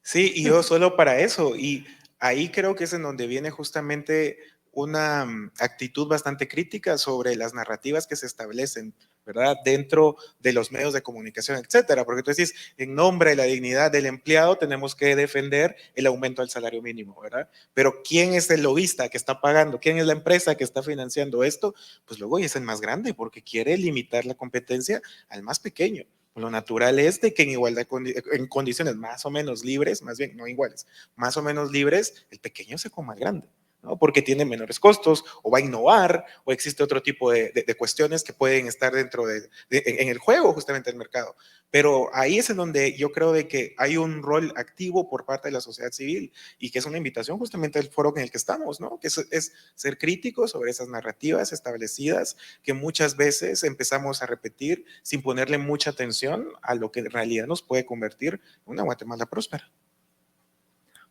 Sí, y yo solo para eso, y ahí creo que es en donde viene justamente una actitud bastante crítica sobre las narrativas que se establecen, ¿verdad? Dentro de los medios de comunicación, etcétera. Porque tú decís, en nombre de la dignidad del empleado tenemos que defender el aumento del salario mínimo, ¿verdad? Pero ¿quién es el lobista que está pagando? ¿Quién es la empresa que está financiando esto? Pues luego es el más grande porque quiere limitar la competencia al más pequeño. Lo natural es de que en igualdad, en condiciones más o menos libres, más bien no iguales, más o menos libres, el pequeño se coma al grande, ¿no? Porque tiene menores costos o va a innovar o existe otro tipo de cuestiones que pueden estar dentro en el juego justamente del mercado. Pero ahí es en donde yo creo de que hay un rol activo por parte de la sociedad civil y que es una invitación justamente al foro en el que estamos, ¿no? Que es ser críticos sobre esas narrativas establecidas que muchas veces empezamos a repetir sin ponerle mucha atención a lo que en realidad nos puede convertir en una Guatemala próspera.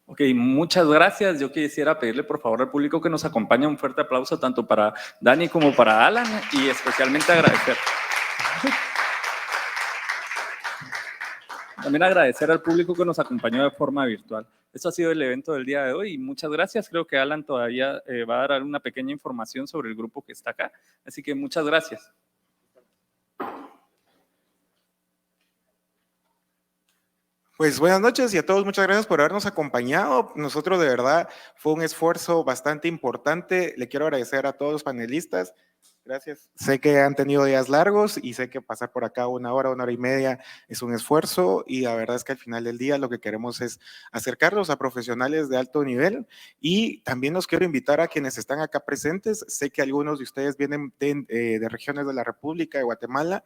Ok, muchas gracias. Yo quisiera pedirle por favor al público que nos acompañe un fuerte aplauso tanto para Dani como para Alan y especialmente agradecer. También agradecer al público que nos acompañó de forma virtual. Esto ha sido el evento del día de hoy y muchas gracias. Creo que Alan todavía va a dar una pequeña información sobre el grupo que está acá. Así que muchas gracias. Pues buenas noches y a todos muchas gracias por habernos acompañado. Nosotros de verdad fue un esfuerzo bastante importante. Le quiero agradecer a todos los panelistas. Gracias. Sé que han tenido días largos y sé que pasar por acá una hora y media es un esfuerzo y la verdad es que al final del día lo que queremos es acercarlos a profesionales de alto nivel y también los quiero invitar a quienes están acá presentes. Sé que algunos de ustedes vienen de regiones de la República de Guatemala.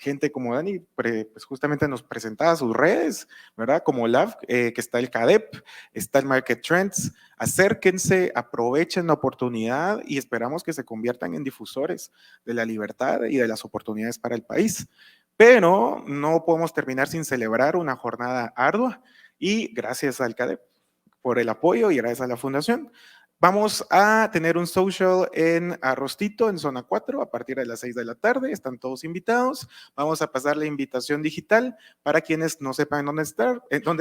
Gente como Dani, pues justamente nos presentaba sus redes, ¿verdad? Como Lab, que está el CADEP, está el Market Trends. Acérquense, aprovechen la oportunidad y esperamos que se conviertan en difusores de la libertad y de las oportunidades para el país. Pero no podemos terminar sin celebrar una jornada ardua y gracias al CADEP por el apoyo y gracias a la Fundación. Vamos a tener un social en Arrostito, en zona 4, a partir de las 6 de la tarde. Están todos invitados. Vamos a pasar la invitación digital para quienes no sepan dónde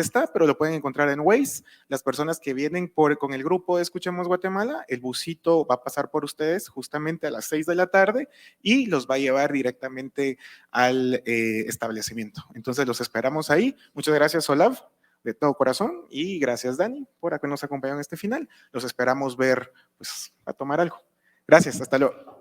está, pero lo pueden encontrar en Waze. Las personas que vienen con el grupo de Escuchemos Guatemala, el busito va a pasar por ustedes justamente a las 6 de la tarde y los va a llevar directamente al establecimiento. Entonces los esperamos ahí. Muchas gracias, Olav, de todo corazón, y gracias Dani por habernos acompañado en este final. Los esperamos ver, pues, a tomar algo. Gracias, hasta luego.